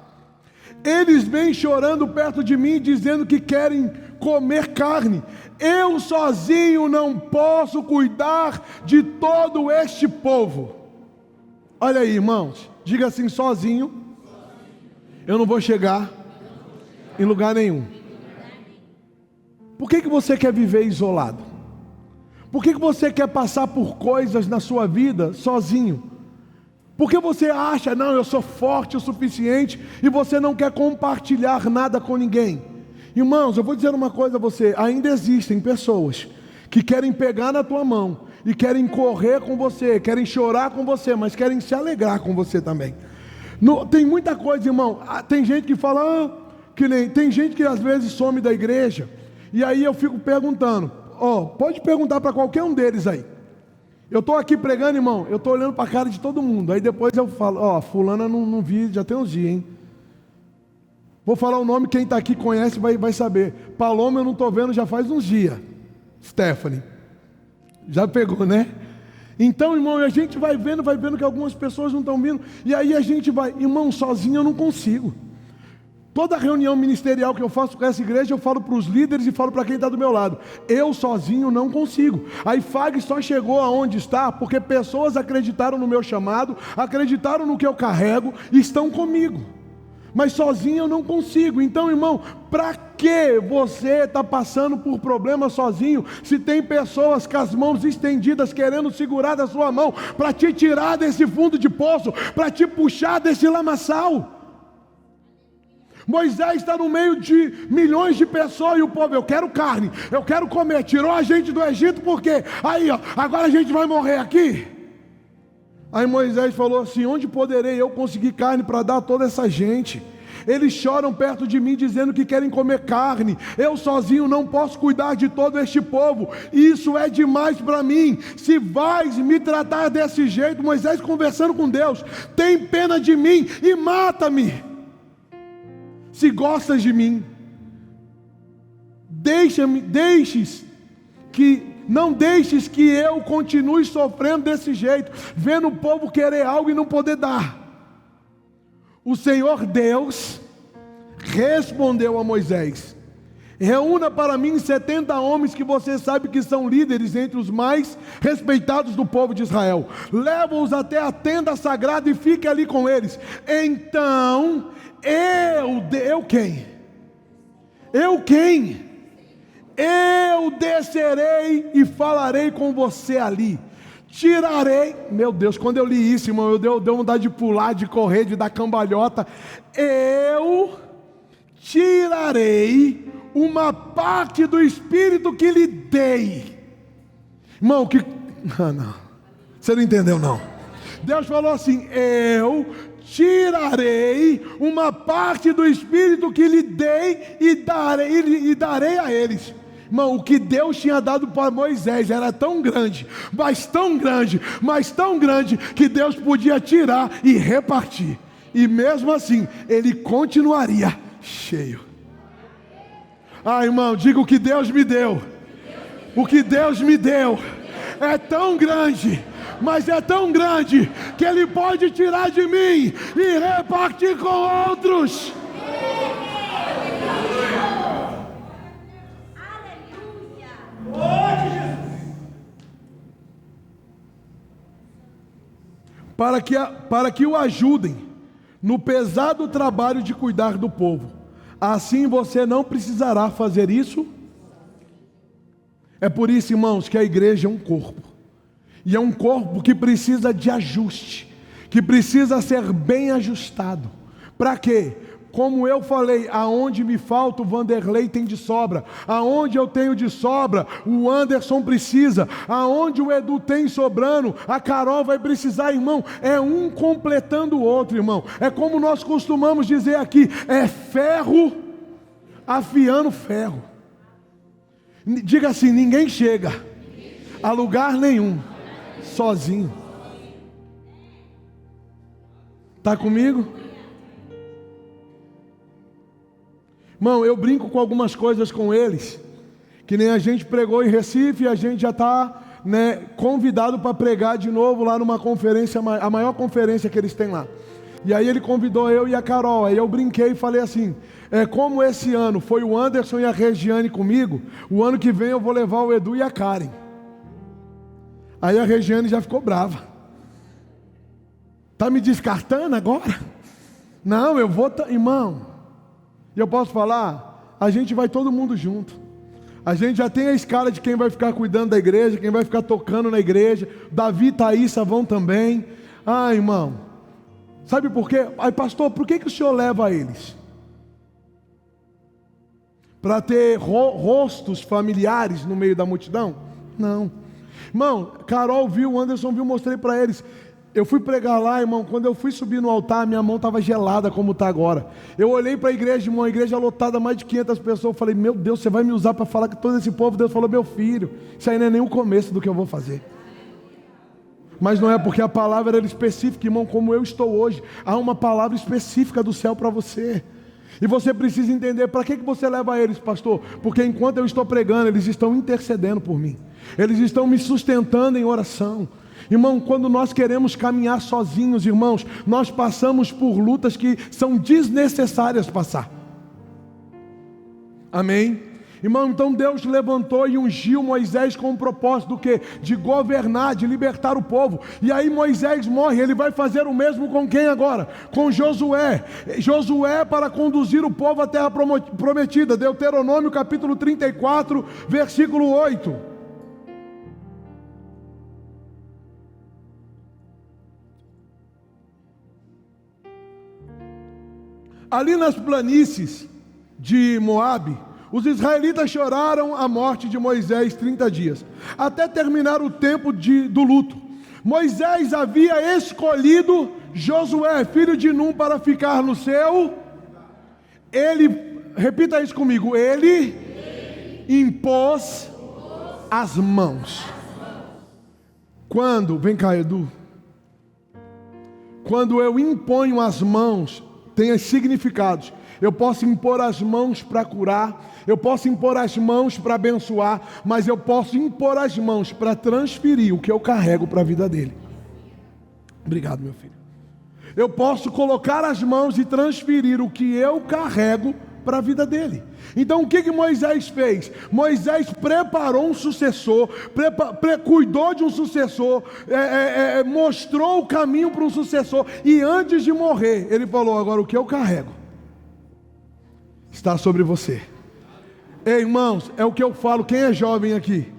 Eles vêm chorando perto de mim, dizendo que querem comer carne. Eu sozinho não posso cuidar de todo este povo. Olha aí, irmãos, diga assim: sozinho eu não vou chegar em lugar nenhum. Por que você quer viver isolado? Por que você quer passar por coisas na sua vida sozinho? Por que você acha, não, eu sou forte o suficiente, e você não quer compartilhar nada com ninguém? Irmãos, eu vou dizer uma coisa a você: ainda existem pessoas que querem pegar na tua mão e querem correr com você, querem chorar com você, mas querem se alegrar com você também. Tem muita coisa, irmão. Tem gente que fala, tem gente que às vezes some da igreja, e aí eu fico perguntando: pode perguntar para qualquer um deles aí. Eu estou aqui pregando, irmão, eu estou olhando para a cara de todo mundo. Aí depois eu falo, fulana não vi, já tem uns dias, hein? Vou falar o nome, quem está aqui conhece vai saber. Paloma eu não estou vendo já faz uns dias. Stephanie. Já pegou, né? Então, irmão, a gente vai vendo que algumas pessoas não estão vindo. E aí a gente vai, irmão, sozinho eu não consigo. Toda reunião ministerial que eu faço com essa igreja, eu falo para os líderes e falo para quem está do meu lado. Eu sozinho não consigo. A IFAG só chegou aonde está porque pessoas acreditaram no meu chamado, acreditaram no que eu carrego e estão comigo. Mas sozinho eu não consigo. Então, irmão, para que você está passando por problemas sozinho, se tem pessoas com as mãos estendidas querendo segurar da sua mão para te tirar desse fundo de poço, para te puxar desse lamaçal? Moisés está no meio de milhões de pessoas e o povo, eu quero carne, eu quero comer. Tirou a gente do Egito porque aí, agora a gente vai morrer aqui. Aí Moisés falou assim: onde poderei eu conseguir carne para dar a toda essa gente? Eles choram perto de mim dizendo que querem comer carne. Eu sozinho não posso cuidar de todo este povo. Isso é demais para mim. Se vais me tratar desse jeito, Moisés conversando com Deus, tem pena de mim e mata-me. Se gostas de mim, não deixes que eu continue sofrendo desse jeito, vendo o povo querer algo e não poder dar. O Senhor Deus respondeu a Moisés: reúna para mim 70 homens que você sabe que são líderes entre os mais respeitados do povo de Israel. Leva-os até a tenda sagrada e fique ali com eles. Então, eu quem? Eu descerei e falarei com você ali. Tirarei, meu Deus, quando eu li isso, irmão, deu vontade de pular, de correr, de dar cambalhota. Eu tirarei uma parte do Espírito que lhe dei. Irmão, não, você não entendeu não. Deus falou assim: eu tirarei uma parte do Espírito que lhe dei e darei a eles. Irmão, o que Deus tinha dado para Moisés era tão grande, mas tão grande, que Deus podia tirar e repartir. E mesmo assim, ele continuaria cheio. Irmão, diga: o que Deus me deu. O que Deus me deu é tão grande, mas é tão grande que ele pode tirar de mim e repartir com outros. Para que o ajudem no pesado trabalho de cuidar do povo. Assim você não precisará fazer isso. É por isso, irmãos, que a igreja é um corpo. E é um corpo que precisa de ajuste, que precisa ser bem ajustado. Para quê? Como eu falei, aonde me falta, o Vanderlei tem de sobra. Aonde eu tenho de sobra, o Anderson precisa. Aonde o Edu tem sobrando, a Carol vai precisar, irmão. É um completando o outro, irmão. É como nós costumamos dizer aqui: é ferro afiando ferro. Diga assim: ninguém chega a lugar nenhum sozinho. Está comigo? Irmão, eu brinco com algumas coisas com eles, que nem a gente pregou em Recife e a gente já está convidado para pregar de novo lá numa conferência, a maior conferência que eles têm lá. E aí ele convidou eu e a Carol. Aí eu brinquei e falei assim: como esse ano foi o Anderson e a Regiane comigo, o ano que vem eu vou levar o Edu e a Karen. Aí a Regiane já ficou brava. Está me descartando agora? Não, eu vou... Irmão, e eu posso falar, a gente vai todo mundo junto. A gente já tem a escala de quem vai ficar cuidando da igreja, quem vai ficar tocando na igreja. Davi e Thaísa vão também. Irmão, sabe por quê? Pastor, por que o senhor leva eles? Para ter rostos familiares no meio da multidão? Não. Irmão, Carol viu, Anderson viu, mostrei para eles. Eu fui pregar lá, irmão, quando eu fui subir no altar, minha mão estava gelada como está agora. Eu olhei para a igreja, irmão, a igreja lotada, mais de 500 pessoas. Eu falei, meu Deus, você vai me usar para falar que todo esse povo? Deus falou, meu filho, isso aí não é nem o começo do que eu vou fazer. Mas não é porque a palavra era específica, irmão, como eu estou hoje. Há uma palavra específica do céu para você. E você precisa entender, para que você leva eles, pastor? Porque enquanto eu estou pregando, eles estão intercedendo por mim. Eles estão me sustentando em oração. Irmão, quando nós queremos caminhar sozinhos, irmãos, nós passamos por lutas que são desnecessárias passar. Amém? Irmão, então Deus levantou e ungiu Moisés com o propósito do quê? De governar, de libertar o povo. E aí Moisés morre, ele vai fazer o mesmo com quem agora? Com Josué. Josué para conduzir o povo à terra prometida. Deuteronômio capítulo 34, versículo 8. Ali nas planícies de Moabe, os israelitas choraram a morte de Moisés 30 dias, até terminar o tempo do luto. Moisés havia escolhido Josué, filho de Num, para ficar no seu... repita isso comigo, ele impôs as mãos. Quando, vem cá Edu, quando eu imponho as mãos, tem significados. Eu posso impor as mãos para curar, eu posso impor as mãos para abençoar, mas eu posso impor as mãos para transferir o que eu carrego para a vida dele. Obrigado, meu filho. Eu posso colocar as mãos e transferir o que eu carrego para a vida dele. Então o que Moisés fez? Moisés preparou um sucessor, cuidou de um sucessor, mostrou o caminho para um sucessor, e antes de morrer, ele falou, agora o que eu carrego está sobre você. Ei, irmãos, é o que eu falo. Quem é jovem aqui?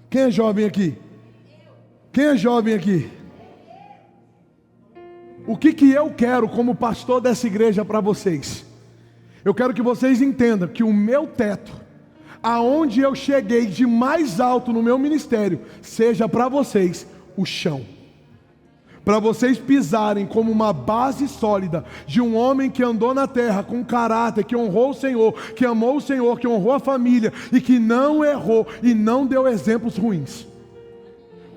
Quem é jovem aqui? Quem é jovem aqui? O que eu quero como pastor dessa igreja para vocês? Eu quero que vocês entendam que o meu teto, aonde eu cheguei de mais alto no meu ministério, seja para vocês o chão. Para vocês pisarem como uma base sólida de um homem que andou na terra com caráter, que honrou o Senhor, que amou o Senhor, que honrou a família e que não errou e não deu exemplos ruins.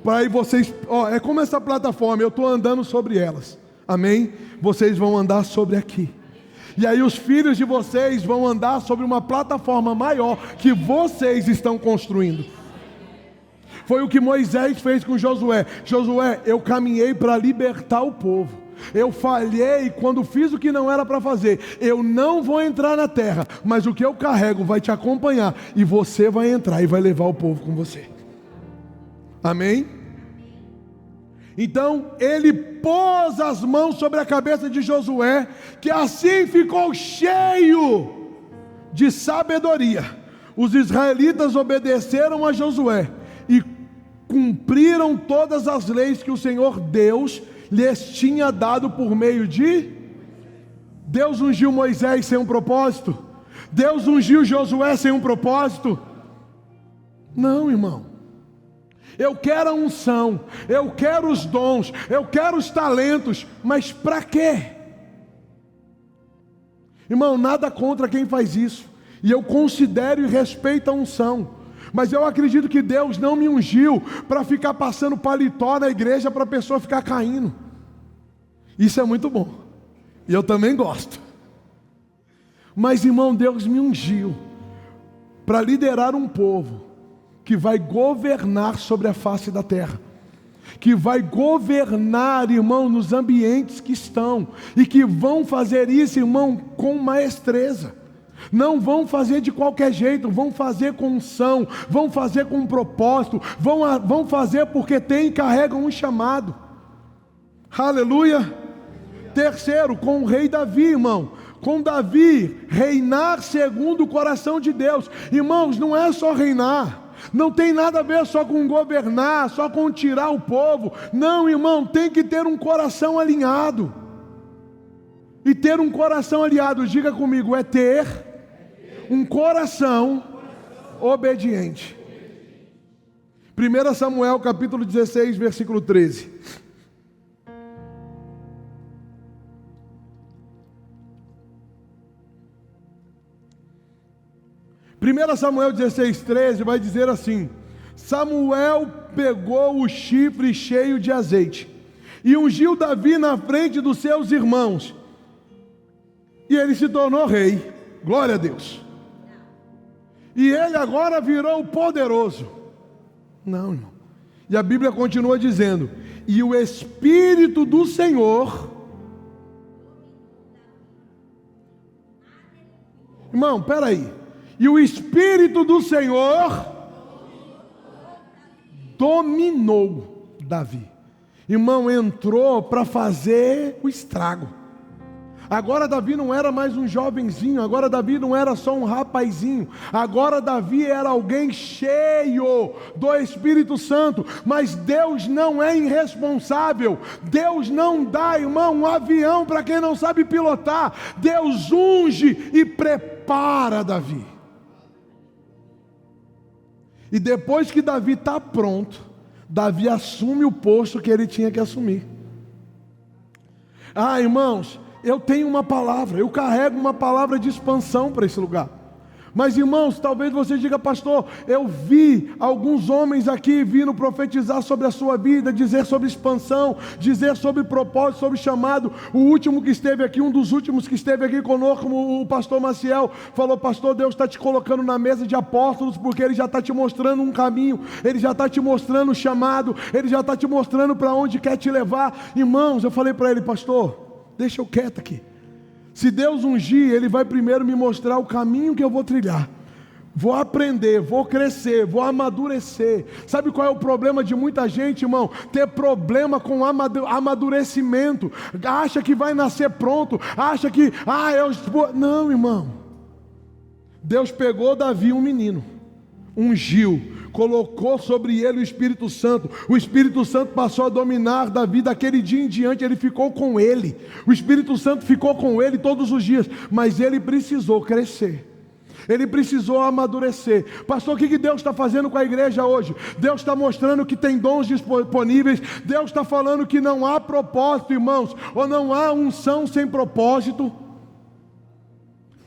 Para aí vocês, é como essa plataforma, eu estou andando sobre elas. Amém? Vocês vão andar sobre aqui. E aí os filhos de vocês vão andar sobre uma plataforma maior que vocês estão construindo. Foi o que Moisés fez com Josué. Josué, eu caminhei para libertar o povo. Eu falhei quando fiz o que não era para fazer. Eu não vou entrar na terra, mas o que eu carrego vai te acompanhar. E você vai entrar e vai levar o povo com você. Amém? Então ele pôs as mãos sobre a cabeça de Josué, que assim ficou cheio de sabedoria. Os israelitas obedeceram a Josué e cumpriram todas as leis que o Senhor Deus lhes tinha dado por meio de... Deus ungiu Moisés sem um propósito? Deus ungiu Josué sem um propósito? Não, irmão. Eu quero a unção, eu quero os dons, eu quero os talentos, mas para quê? Irmão, nada contra quem faz isso, e eu considero e respeito a unção, mas eu acredito que Deus não me ungiu para ficar passando paletó na igreja para a pessoa ficar caindo. Isso é muito bom, e eu também gosto. Mas irmão, Deus me ungiu para liderar um povo que vai governar sobre a face da terra, que vai governar, irmão, nos ambientes que estão, e que vão fazer isso, irmão, com maestreza. Não vão fazer de qualquer jeito, vão fazer com unção, vão fazer com um propósito, vão fazer porque tem e carregam um chamado. Aleluia. Terceiro, com o rei Davi, irmão. Com Davi, reinar segundo o coração de Deus. Irmãos, não é só reinar. Não tem nada a ver só com governar, só com tirar o povo. Não, irmão, tem que ter um coração alinhado. E ter um coração alinhado, diga comigo, é ter um coração obediente. 1 Samuel capítulo 16, versículo 13. 1 Samuel 16:13 vai dizer assim: Samuel pegou o chifre cheio de azeite e ungiu Davi na frente dos seus irmãos, e ele se tornou rei. Glória a Deus. E ele agora virou poderoso. Não, irmão. E a Bíblia continua dizendo: e o Espírito do Senhor... Irmão, peraí. E o Espírito do Senhor dominou Davi. Irmão, entrou para fazer o estrago. Agora Davi não era mais um jovenzinho, agora Davi não era só um rapazinho, agora Davi era alguém cheio do Espírito Santo. Mas Deus não é irresponsável, Deus não dá, irmão, um avião para quem não sabe pilotar. Deus unge e prepara Davi. E depois que Davi está pronto, Davi assume o posto que ele tinha que assumir. Ah, irmãos, eu tenho uma palavra, eu carrego uma palavra de expansão para esse lugar. Mas irmãos, talvez você diga: pastor, eu vi alguns homens aqui vindo profetizar sobre a sua vida, dizer sobre expansão, dizer sobre propósito, sobre chamado. O último que esteve aqui, um dos últimos que esteve aqui conosco, o pastor Maciel, falou: pastor, Deus está te colocando na mesa de apóstolos, porque Ele já está te mostrando um caminho, Ele já está te mostrando o chamado, Ele já está te mostrando para onde quer te levar. Irmãos, eu falei para ele: pastor, deixa eu quieto aqui. Se Deus ungir, Ele vai primeiro me mostrar o caminho que eu vou trilhar. Vou aprender, vou crescer, vou amadurecer. Sabe qual é o problema de muita gente, irmão? Ter problema com amadurecimento. Acha que vai nascer pronto, acha que, não, irmão. Deus pegou Davi, um menino, ungiu, colocou sobre ele o Espírito Santo. O Espírito Santo passou a dominar Davi. Daquele dia em diante ele ficou com ele. O Espírito Santo ficou com ele todos os dias. Mas ele precisou crescer, ele precisou amadurecer. Pastor, o que Deus está fazendo com a igreja hoje? Deus está mostrando que tem dons disponíveis. Deus está falando que não há propósito, irmãos, ou não há unção sem propósito.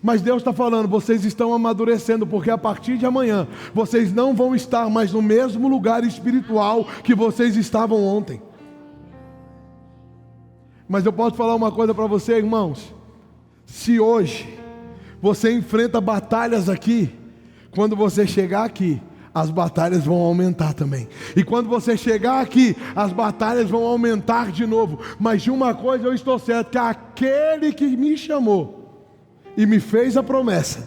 Mas Deus está falando: vocês estão amadurecendo, porque a partir de amanhã vocês não vão estar mais no mesmo lugar espiritual que vocês estavam ontem. Mas eu posso falar uma coisa para você, irmãos: se hoje você enfrenta batalhas aqui, quando você chegar aqui, as batalhas vão aumentar também. E quando você chegar aqui, as batalhas vão aumentar de novo. Mas de uma coisa eu estou certo: que aquele que me chamou e me fez a promessa.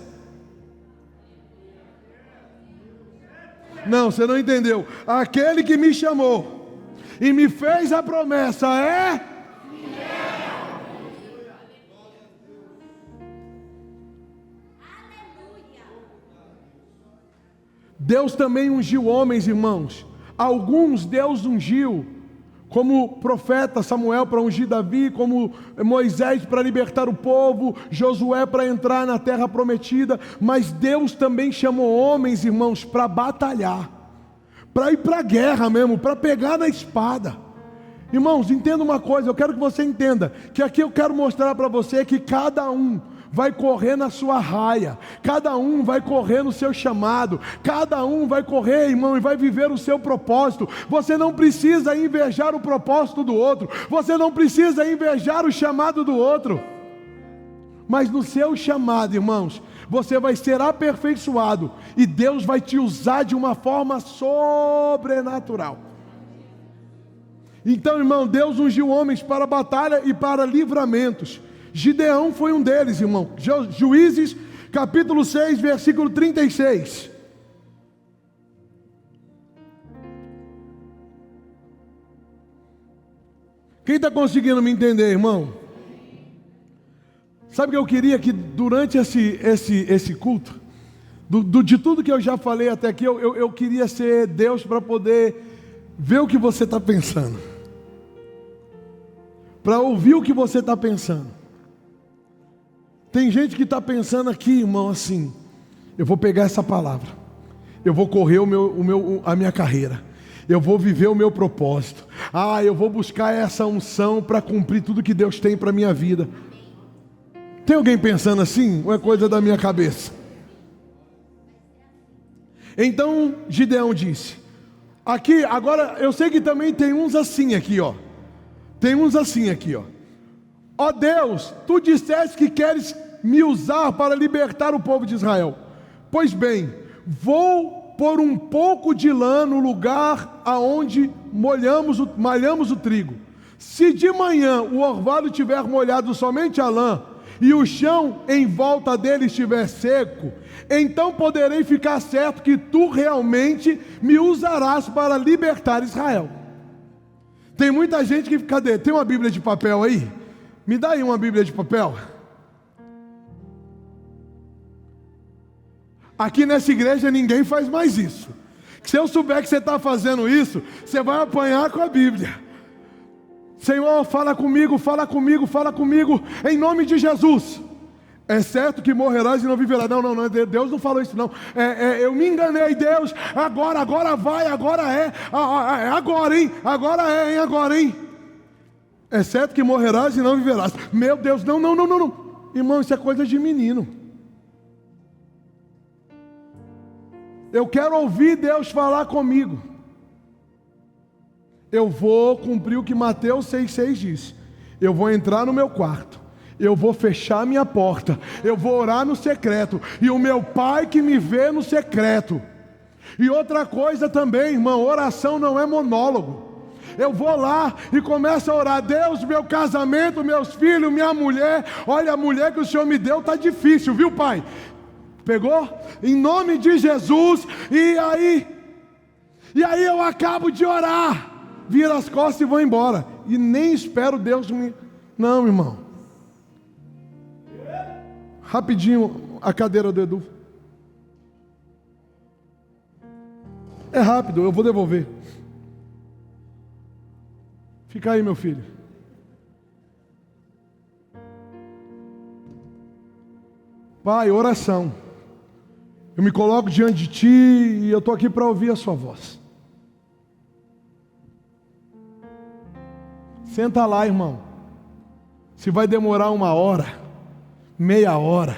Não, você não entendeu. Aquele que me chamou e me fez a promessa é... Deus também ungiu homens, irmãos. Alguns Deus ungiu como profeta, Samuel para ungir Davi, como Moisés para libertar o povo, Josué para entrar na terra prometida. Mas Deus também chamou homens, irmãos, para batalhar, para ir para a guerra mesmo, para pegar na espada. Irmãos, entenda uma coisa, eu quero que você entenda, que aqui eu quero mostrar para você que cada um vai correr na sua raia, cada um vai correr no seu chamado, cada um vai correr, irmão, e vai viver o seu propósito. Você não precisa invejar o propósito do outro, você não precisa invejar o chamado do outro, mas no seu chamado, irmãos, você vai ser aperfeiçoado e Deus vai te usar de uma forma sobrenatural. Então, irmão, Deus ungiu homens para batalha e para livramentos. Gideão foi um deles, irmão. Juízes, capítulo 6, versículo 36. Quem está conseguindo me entender, irmão? Sabe o que eu queria? Que durante esse culto, de tudo que eu já falei até aqui, eu queria ser Deus para poder ver o que você está pensando, para ouvir o que você está pensando. Tem gente que está pensando aqui, irmão, assim: eu vou pegar essa palavra, eu vou correr a minha carreira, eu vou viver o meu propósito, eu vou buscar essa unção para cumprir tudo que Deus tem para a minha vida. Tem alguém pensando assim? Ou é coisa da minha cabeça? Então Gideão disse, aqui, agora eu sei que também tem uns assim aqui, ó. Tem uns assim aqui, ó. Ó Deus, tu disseste que queres me usar para libertar o povo de Israel. Pois bem, vou pôr um pouco de lã no lugar aonde malhamos o trigo. Se de manhã o orvalho tiver molhado somente a lã, e o chão em volta dele estiver seco, então poderei ficar certo que tu realmente me usarás para libertar Israel. Tem muita gente que, cadê? Tem uma Bíblia de papel aí? Me dá aí uma Bíblia de papel. Aqui nessa igreja ninguém faz mais isso. Se eu souber que você está fazendo isso, você vai apanhar com a Bíblia. Senhor, fala comigo, fala comigo, fala comigo, em nome de Jesus. É certo que morrerás e não viverás. Não, Deus não falou isso não. Eu me enganei, Deus. Agora vai, agora é. Agora, hein? Agora, hein? É certo que morrerás e não viverás. Meu Deus, não. Irmão, isso é coisa de menino. Eu quero ouvir Deus falar comigo. Eu vou cumprir o que Mateus 6,6 diz. Eu vou entrar no meu quarto. Eu vou fechar minha porta. Eu vou orar no secreto. E o meu Pai que me vê no secreto. E outra coisa também, irmão, oração não é monólogo. Eu vou lá e começo a orar. Deus, meu casamento, meus filhos, minha mulher. Olha, a mulher que o Senhor me deu está difícil, viu, Pai? Pegou? Em nome de Jesus. E aí eu acabo de orar. Viro as costas e vou embora. E nem espero Deus me... Não, irmão. Rapidinho, a cadeira do Edu. É rápido, eu vou devolver. Fica aí, meu filho. Pai, oração. Eu me coloco diante de Ti e eu estou aqui para ouvir a Sua voz. Senta lá, irmão. Se vai demorar 1 hora, meia hora,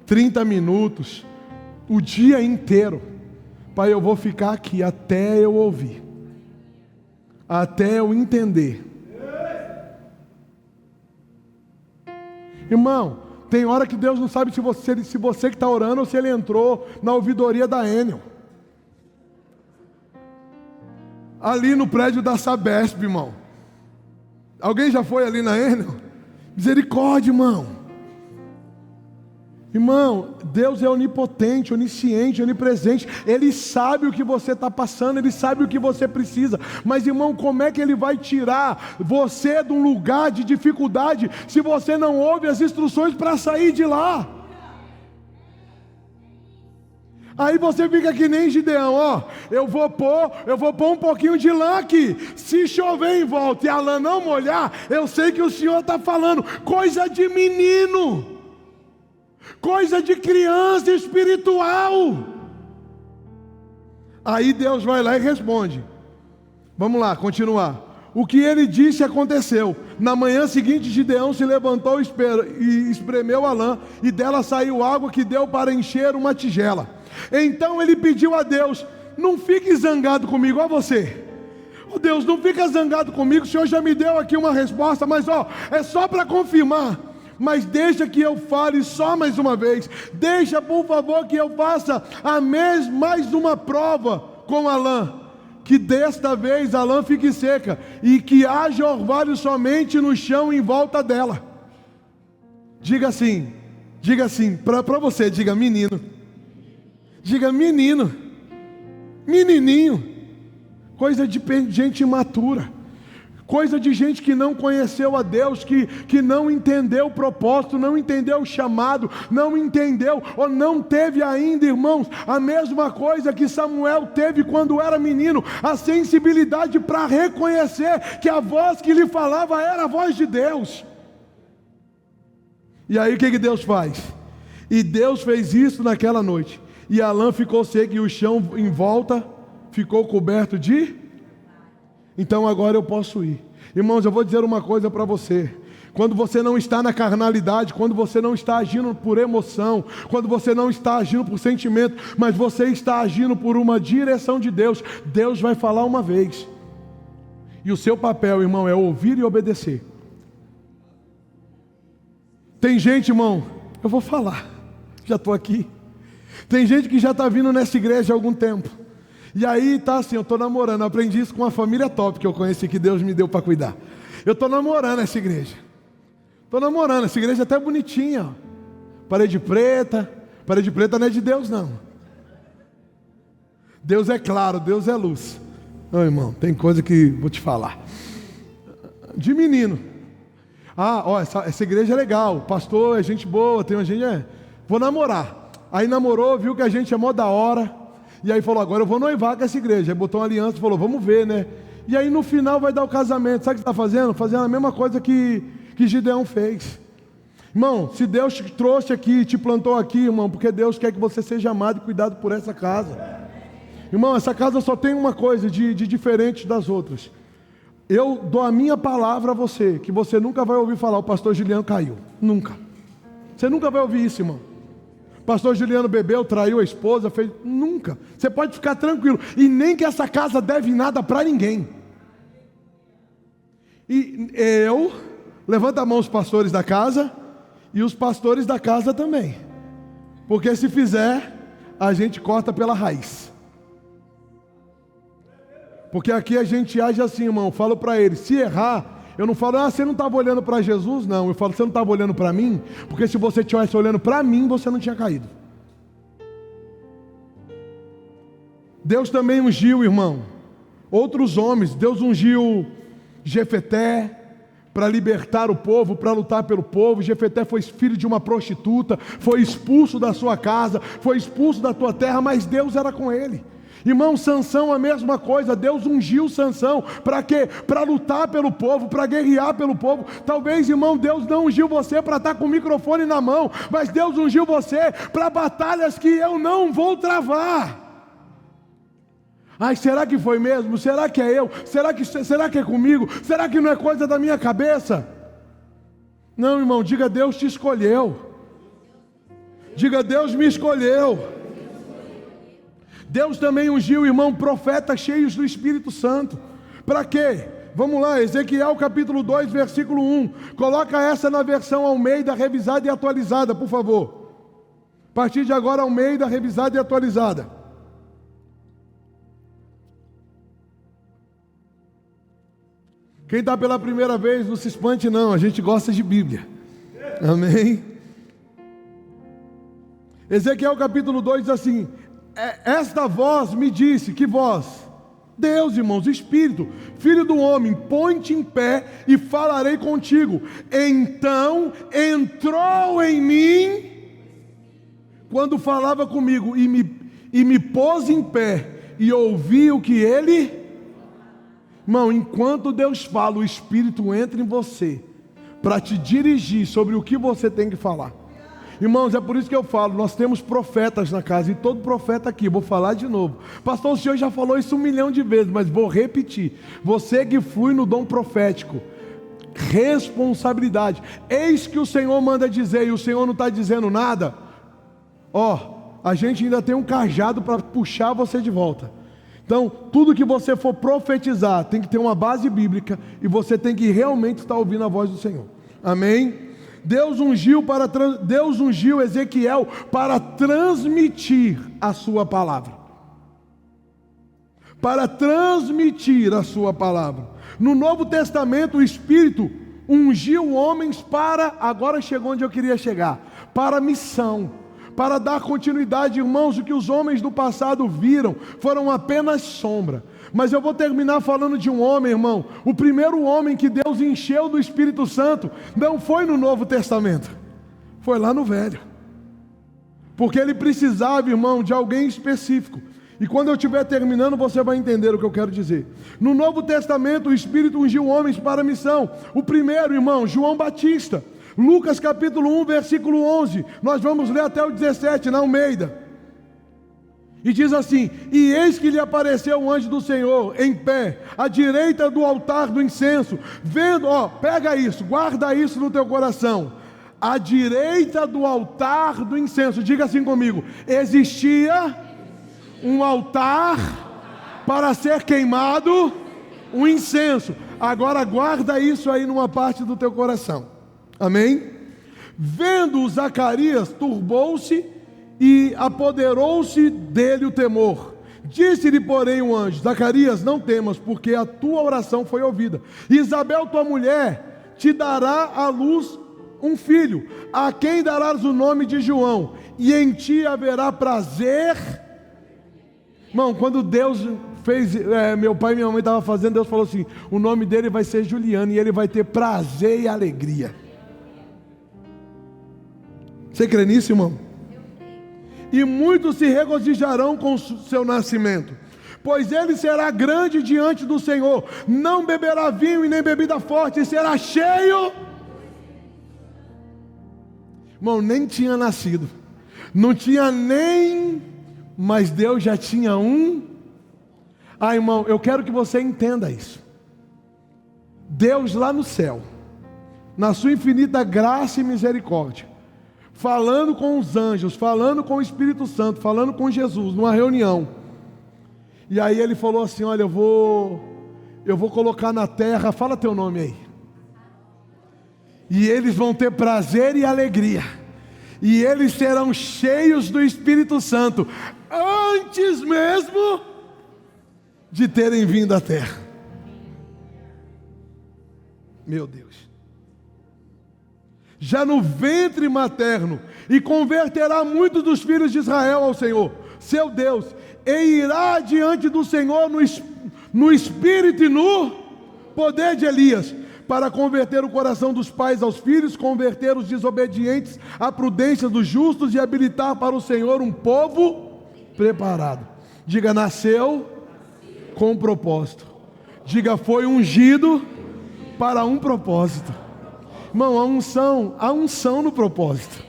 30 minutos, o dia inteiro, Pai, eu vou ficar aqui até eu ouvir, até eu entender. Irmão, tem hora que Deus não sabe se você que está orando ou se Ele entrou na ouvidoria da Enel. Ali no prédio da Sabesp, irmão. Alguém já foi ali na Enel? Misericórdia, irmão. Irmão, Deus é onipotente, onisciente, onipresente. Ele sabe o que você está passando, Ele sabe o que você precisa. Mas, irmão, como é que Ele vai tirar você de um lugar de dificuldade se você não ouve as instruções para sair de lá? Aí você fica que nem Gideão, ó. Eu vou pôr um pouquinho de lã aqui. Se chover em volta e a lã não molhar, eu sei que o Senhor está falando. Coisa de menino. Coisa de criança espiritual. Aí Deus vai lá e responde. Vamos lá, continuar. O que ele disse aconteceu. Na manhã seguinte, Gideão se levantou e espremeu a lã, e dela saiu água que deu para encher uma tigela. Então ele pediu a Deus: não fique zangado comigo, ó você. Oh Deus, não fica zangado comigo, o Senhor já me deu aqui uma resposta, mas ó, é só para confirmar. Mas deixa que eu fale só mais uma vez. Deixa, por favor, que eu faça mais uma prova com a lã. Que desta vez a lã fique seca e que haja orvalho somente no chão em volta dela. Diga assim, para você, diga menino. Diga menino, menininho. Coisa de gente imatura. Coisa de gente que não conheceu a Deus, que não entendeu o propósito, não entendeu o chamado, não entendeu ou não teve ainda, irmãos, a mesma coisa que Samuel teve quando era menino, a sensibilidade para reconhecer que a voz que lhe falava era a voz de Deus. E aí o que Deus faz? E Deus fez isso naquela noite, e a lã ficou seca e o chão em volta ficou coberto de... Então agora eu posso ir. Irmãos, eu vou dizer uma coisa para você. quando você não está na carnalidade, quando você não está agindo por emoção, quando você não está agindo por sentimento, mas você está agindo por uma direção de Deus, Deus vai falar uma vez. E o seu papel, irmão, é ouvir e obedecer. Tem gente, irmão, eu vou falar, já estou aqui. Tem gente que já está vindo nessa igreja há algum tempo. E aí está assim, eu estou namorando, eu aprendi isso com uma família top que eu conheci, que Deus me deu para cuidar. Eu estou namorando essa igreja. Estou namorando, essa igreja é até bonitinha, ó. Parede preta não é de Deus não. Deus é claro, Deus é luz. Não, irmão, tem coisa que vou te falar. De menino. Essa igreja é legal, o pastor é gente boa, tem uma gente, vou namorar. Aí namorou, viu que a gente é mó da hora, e aí falou, agora eu vou noivar com essa igreja. Aí botou uma aliança e falou, vamos ver, né? E aí no final vai dar o casamento. Sabe o que você está fazendo? Fazendo a mesma coisa que Gideão fez. Irmão, se Deus te trouxe aqui, te plantou aqui, irmão, porque Deus quer que você seja amado e cuidado por essa casa. Irmão, essa casa só tem uma coisa de diferente das outras. Eu dou a minha palavra a você, que você nunca vai ouvir falar, o pastor Juliano caiu. Nunca. Você nunca vai ouvir isso, irmão. Pastor Juliano bebeu, traiu a esposa, fez... Nunca. Você pode ficar tranquilo. E nem que essa casa deve nada para ninguém. E eu... Levanta a mão os pastores da casa. E os pastores da casa também. Porque se fizer, a gente corta pela raiz. Porque aqui a gente age assim, irmão. Eu falo para eles, se errar... Eu não falo, você não estava olhando para Jesus, não. Eu falo, você não estava olhando para mim? Porque se você estivesse olhando para mim, você não tinha caído. Deus também ungiu, irmão, outros homens. Deus ungiu Jefeté para libertar o povo, para lutar pelo povo. Jefeté foi filho de uma prostituta, foi expulso da sua casa, foi expulso da tua terra, mas Deus era com ele. Irmão, Sansão a mesma coisa. Deus ungiu Sansão para quê? Para lutar pelo povo, para guerrear pelo povo. Talvez, irmão, Deus não ungiu você para estar com o microfone na mão, mas Deus ungiu você para batalhas que eu não vou travar. Ai, será que foi mesmo? Será que é eu? Será que é comigo? Será que não é coisa da minha cabeça? Não, irmão, diga, Deus te escolheu. Diga, Deus me escolheu. Deus também ungiu, irmão, profetas cheios do Espírito Santo. Para quê? Vamos lá, Ezequiel capítulo 2, versículo 1. Coloca essa na versão Almeida, revisada e atualizada, por favor. A partir de agora, Almeida, revisada e atualizada. Quem está pela primeira vez, não se espante não, a gente gosta de Bíblia. Amém? Ezequiel capítulo 2 diz assim: esta voz me disse, que voz? Deus, irmãos, Espírito, Filho do homem, põe-te em pé e falarei contigo. Então entrou em mim, quando falava comigo, e me pôs em pé, e ouvi o que ele... Irmão, enquanto Deus fala, o Espírito entra em você, para te dirigir sobre o que você tem que falar. Irmãos, é por isso que eu falo, nós temos profetas na casa, e todo profeta aqui, vou falar de novo. Pastor, o senhor já falou isso 1 milhão de vezes, mas vou repetir. Você que flui no dom profético, responsabilidade. Eis que o Senhor manda dizer, e o Senhor não está dizendo nada. A gente ainda tem um cajado para puxar você de volta. Então, tudo que você for profetizar, tem que ter uma base bíblica, e você tem que realmente estar ouvindo a voz do Senhor. Amém? Deus ungiu Ezequiel para transmitir a sua palavra. Para transmitir a sua palavra. No Novo Testamento, o Espírito ungiu homens para, agora chegou onde eu queria chegar, para missão, para dar continuidade. Irmãos, o que os homens do passado viram foram apenas sombra. Mas eu vou terminar falando de um homem, irmão. O primeiro homem que Deus encheu do Espírito Santo não foi no Novo Testamento, foi lá no Velho. Porque ele precisava, irmão, de alguém específico. E quando eu estiver terminando, você vai entender o que eu quero dizer. No Novo Testamento, o Espírito ungiu homens para a missão. O primeiro, irmão, João Batista. Lucas capítulo 1, versículo 11. Nós vamos ler até o 17 na Almeida. E diz assim: e eis que lhe apareceu um anjo do Senhor em pé, à direita do altar do incenso, vendo, pega isso, guarda isso no teu coração, à direita do altar do incenso. Diga assim comigo: existia um altar para ser queimado um incenso. Agora guarda isso aí numa parte do teu coração. Amém? Vendo Zacarias, turbou-se e apoderou-se dele o temor. Disse-lhe, porém, o anjo: Zacarias, não temas, porque a tua oração foi ouvida. Isabel, tua mulher, te dará à luz um filho, a quem darás o nome de João, e em ti haverá prazer. Irmão, quando Deus fez, meu pai e minha mãe estavam fazendo, Deus falou assim: o nome dele vai ser Juliano, e ele vai ter prazer e alegria. Você crê nisso, irmão? E muitos se regozijarão com seu nascimento, pois ele será grande diante do Senhor, não beberá vinho e nem bebida forte, e será cheio. Irmão, nem tinha nascido, não tinha nem, mas Deus já tinha um. Irmão, eu quero que você entenda isso. Deus lá no céu, na sua infinita graça e misericórdia, falando com os anjos, falando com o Espírito Santo, falando com Jesus, numa reunião. E aí ele falou assim: olha, eu vou colocar na terra, fala teu nome aí. E eles vão ter prazer e alegria. E eles serão cheios do Espírito Santo, antes mesmo de terem vindo à terra. Meu Deus. Já no ventre materno, e converterá muitos dos filhos de Israel ao Senhor, seu Deus, e irá diante do Senhor no espírito e no poder de Elias, para converter o coração dos pais aos filhos, converter os desobedientes à prudência dos justos, e habilitar para o Senhor um povo preparado. Diga: nasceu com um propósito. Diga: foi ungido para um propósito. Irmão, a unção no propósito.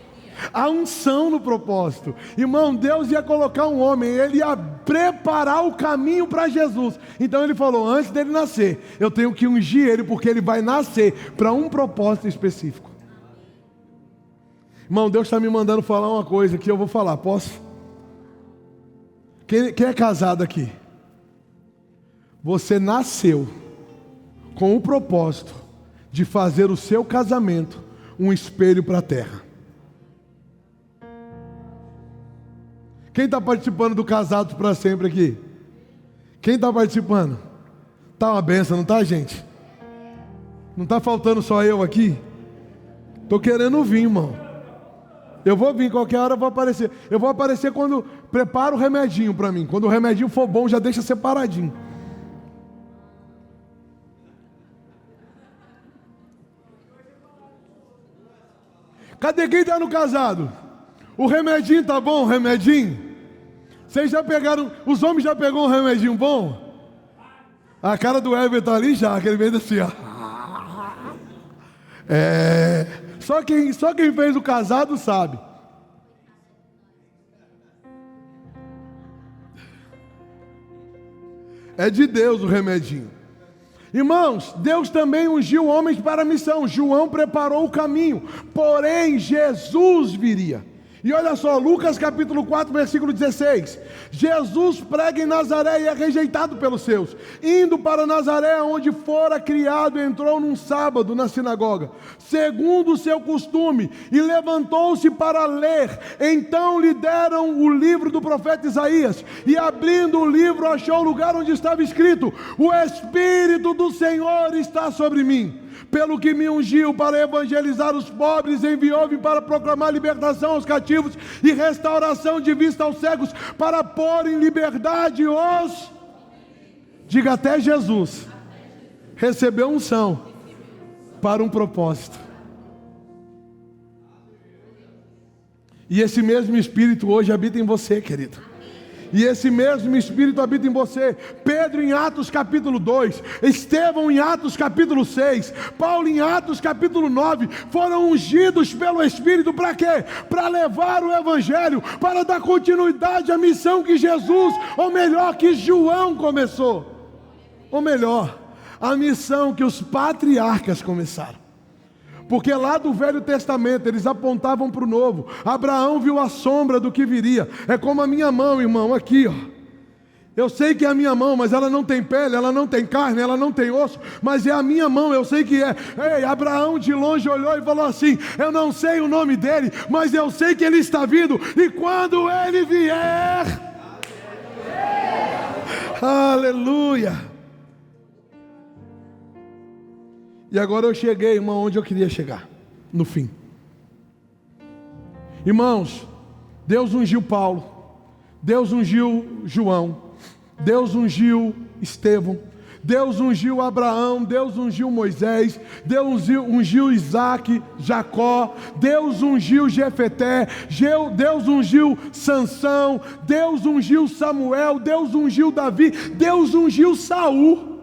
A unção no propósito. Irmão, Deus ia colocar um homem, ele ia preparar o caminho para Jesus. Então ele falou: antes dele nascer, eu tenho que ungir ele, porque ele vai nascer para um propósito específico. Irmão, Deus está me mandando falar uma coisa que eu vou falar, posso? Quem é casado aqui? Você nasceu com o propósito de fazer o seu casamento um espelho para a terra. Quem está participando do Casados para Sempre aqui? Quem está participando? Está uma benção, não está, gente? Não está faltando só eu aqui? Estou querendo vir, irmão. Eu vou vir, qualquer hora eu vou aparecer. Eu vou aparecer quando prepara o remedinho para mim. Quando o remedinho for bom, já deixa separadinho. Cadê quem está no casado? O remedinho tá bom, o remedinho? Vocês já pegaram, os homens já pegou um remedinho bom? A cara do Everton ali já, aquele meio assim, ó. Só quem fez o casado sabe. É de Deus o remedinho. Irmãos, Deus também ungiu homens para a missão. João preparou o caminho, porém Jesus viria. E olha só, Lucas capítulo 4, versículo 16. Jesus prega em Nazaré e é rejeitado pelos seus. Indo para Nazaré, onde fora criado, entrou num sábado na sinagoga, segundo o seu costume, e levantou-se para ler. Então lhe deram o livro do profeta Isaías, e abrindo o livro, achou o lugar onde estava escrito: o Espírito do Senhor está sobre mim, pelo que me ungiu para evangelizar os pobres, enviou-me para proclamar libertação aos cativos e restauração de vista aos cegos, para pôr em liberdade os... Diga: até Jesus recebeu unção para um propósito. E esse mesmo Espírito hoje habita em você, querido. e esse mesmo Espírito habita em você. Pedro em Atos capítulo 2, Estevão em Atos capítulo 6, Paulo em Atos capítulo 9, foram ungidos pelo Espírito para quê? Para levar o Evangelho, para dar continuidade à missão que Jesus, ou melhor, que João começou. Ou melhor, a missão que os patriarcas começaram. Porque lá do Velho Testamento eles apontavam para o Novo. Abraão viu a sombra do que viria. É como a minha mão, irmão, aqui, ó. Eu sei que é a minha mão, mas ela não tem pele, ela não tem carne, ela não tem osso, mas é a minha mão, eu sei que é. Ei, Abraão de longe olhou e falou assim: eu não sei o nome dele, mas eu sei que ele está vindo, e quando ele vier, aleluia. E agora eu cheguei, irmão, onde eu queria chegar, no fim. Irmãos, Deus ungiu Paulo, Deus ungiu João, Deus ungiu Estevão, Deus ungiu Abraão, Deus ungiu Moisés, Deus ungiu Isaac, Jacó, Deus ungiu Jefeté, Deus ungiu Sansão, Deus ungiu Samuel, Deus ungiu Davi, Deus ungiu Saul.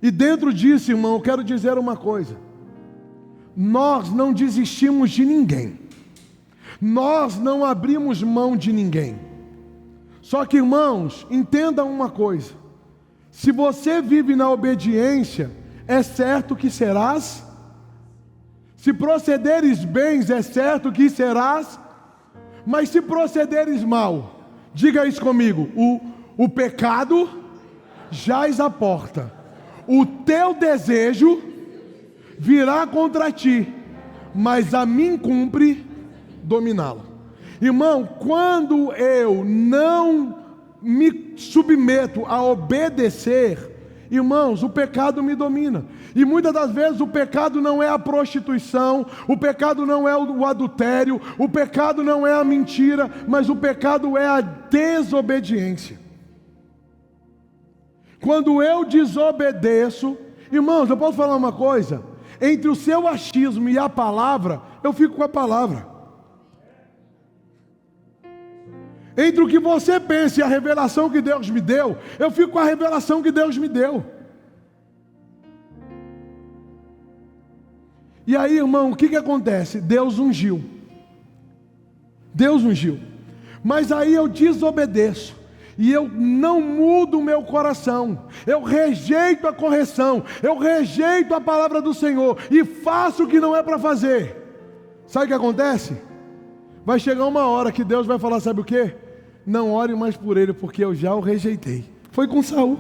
E dentro disso, irmão, eu quero dizer uma coisa: nós não desistimos de ninguém, nós não abrimos mão de ninguém. Só que, irmãos, entendam uma coisa: se você vive na obediência, é certo que serás. Se procederes bens, é certo que serás. Mas se procederes mal, diga isso comigo: o pecado jaz à porta. O teu desejo virá contra ti, mas a mim cumpre dominá-lo. Irmão, quando eu não me submeto a obedecer, irmãos, o pecado me domina. E muitas das vezes o pecado não é a prostituição, o pecado não é o adultério, o pecado não é a mentira, mas o pecado é a desobediência. Quando eu desobedeço, irmãos, eu posso falar uma coisa: entre o seu achismo e a palavra, eu fico com a palavra. Entre o que você pensa e a revelação que Deus me deu, eu fico com a revelação que Deus me deu. E aí, irmão, o que acontece? Deus ungiu. Deus ungiu. Mas aí eu desobedeço. E eu não mudo o meu coração, eu rejeito a correção, eu rejeito a palavra do Senhor e faço o que não é para fazer. Sabe o que acontece? Vai chegar uma hora que Deus vai falar, sabe o que? Não ore mais por ele, porque eu já o rejeitei. Foi com Saul.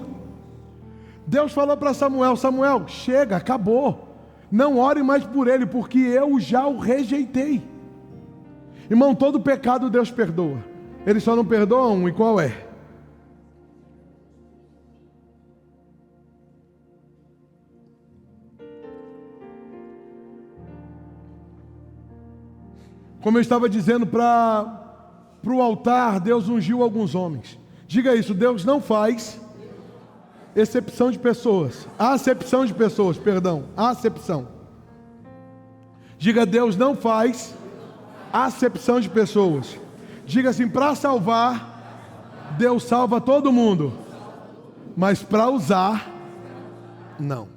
Deus falou para Samuel: Samuel, chega, acabou. Não ore mais por ele, porque eu já o rejeitei. Irmão, todo pecado Deus perdoa. Ele só não perdoa um, e qual é? Como eu estava dizendo, para o altar, Deus ungiu alguns homens. Diga isso: Deus não faz excepção de pessoas. Acepção de pessoas, perdão. Acepção. Diga: Deus não faz acepção de pessoas. Diga assim: para salvar, Deus salva todo mundo. Mas para usar, não.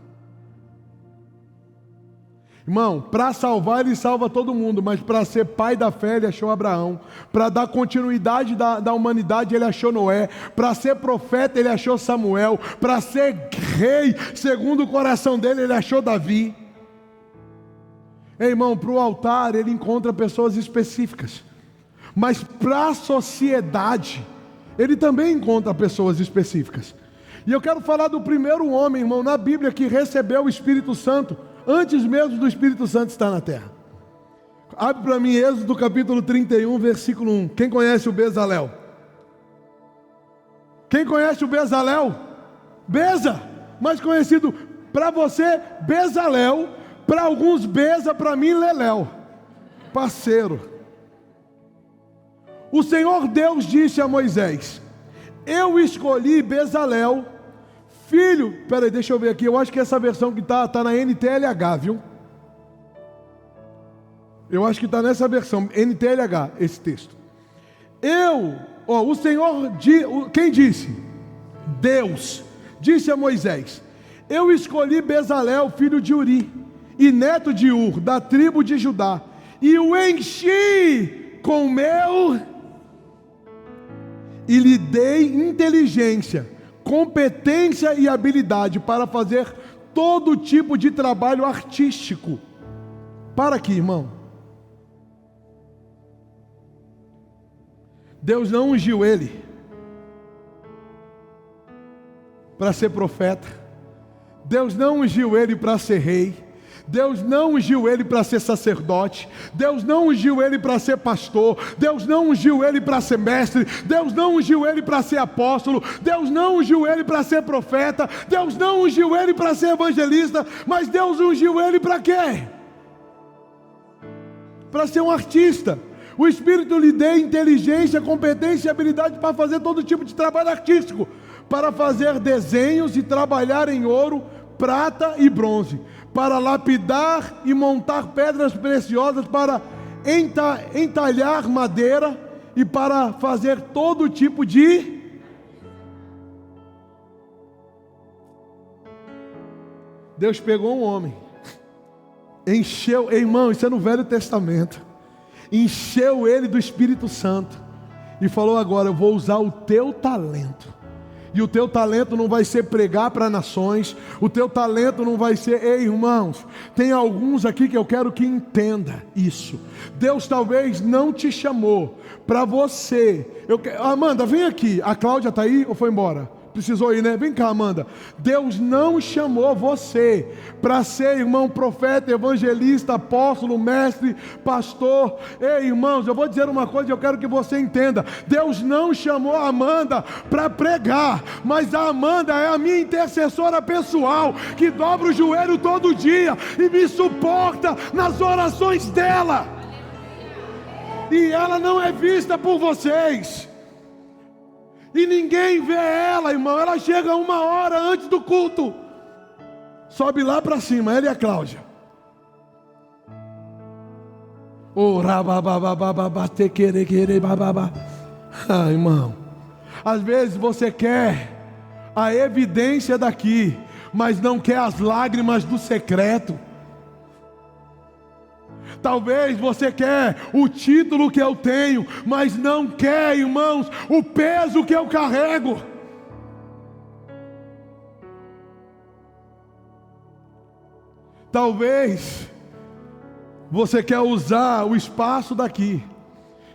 Irmão, para salvar Ele salva todo mundo, mas para ser pai da fé Ele achou Abraão, para dar continuidade da humanidade Ele achou Noé, para ser profeta Ele achou Samuel, para ser rei segundo o coração dele Ele achou Davi. Ei, irmão, para o altar Ele encontra pessoas específicas, mas para a sociedade Ele também encontra pessoas específicas. E eu quero falar do primeiro homem, irmão, na Bíblia que recebeu o Espírito Santo antes mesmo do Espírito Santo estar na terra. Abre para mim Êxodo capítulo 31, versículo 1. Quem conhece o Bezalel? Quem conhece o Bezalel? Beza, mais conhecido para você, Bezalel, para alguns Beza, para mim Leléu, parceiro. O Senhor Deus disse a Moisés: eu escolhi Bezalel, filho, peraí, deixa eu ver aqui, eu acho que essa versão que está na NTLH, viu? Eu acho que está nessa versão, NTLH, esse texto. o Senhor, quem disse? Deus, disse a Moisés: eu escolhi Bezalel, filho de Uri, e neto de Ur, da tribo de Judá, e o enchi com meu, e lhe dei inteligência, competência e habilidade para fazer todo tipo de trabalho artístico. Para aqui, irmão. Deus não ungiu ele para ser profeta. Deus não ungiu ele para ser rei. Deus não ungiu ele para ser sacerdote. Deus não ungiu ele para ser pastor. Deus não ungiu ele para ser mestre. Deus não ungiu ele para ser apóstolo. Deus não ungiu ele para ser profeta. Deus não ungiu ele para ser evangelista. Mas Deus ungiu ele para quê? Para ser um artista. O Espírito lhe deu inteligência, competência e habilidade para fazer todo tipo de trabalho artístico, para fazer desenhos e trabalhar em ouro, prata e bronze, para lapidar e montar pedras preciosas, para entalhar madeira e para fazer todo tipo de... Deus pegou um homem, encheu, irmão, isso é no Velho Testamento, encheu ele do Espírito Santo e falou: agora eu vou usar o teu talento. E o teu talento não vai ser pregar para nações. O teu talento não vai ser... Ei, irmãos, tem alguns aqui que eu quero que entenda isso. Deus talvez não te chamou para você. Amanda, vem aqui. A Cláudia está aí ou foi embora? Precisou ir, né? Vem cá, Amanda. Deus não chamou você para ser, irmão, profeta, evangelista, apóstolo, mestre, pastor. Ei, irmãos, eu vou dizer uma coisa e eu quero que você entenda. Deus não chamou a Amanda para pregar, mas a Amanda é a minha intercessora pessoal, que dobra o joelho todo dia e me suporta nas orações dela. E ela não é vista por vocês. E ninguém vê ela, irmão. Ela chega 1 hora antes do culto. Sobe lá para cima, ela e a Cláudia. Irmão, às vezes você quer a evidência daqui, mas não quer as lágrimas do secreto. Talvez você quer o título que eu tenho, mas não quer, irmãos, o peso que eu carrego. Talvez você quer usar o espaço daqui.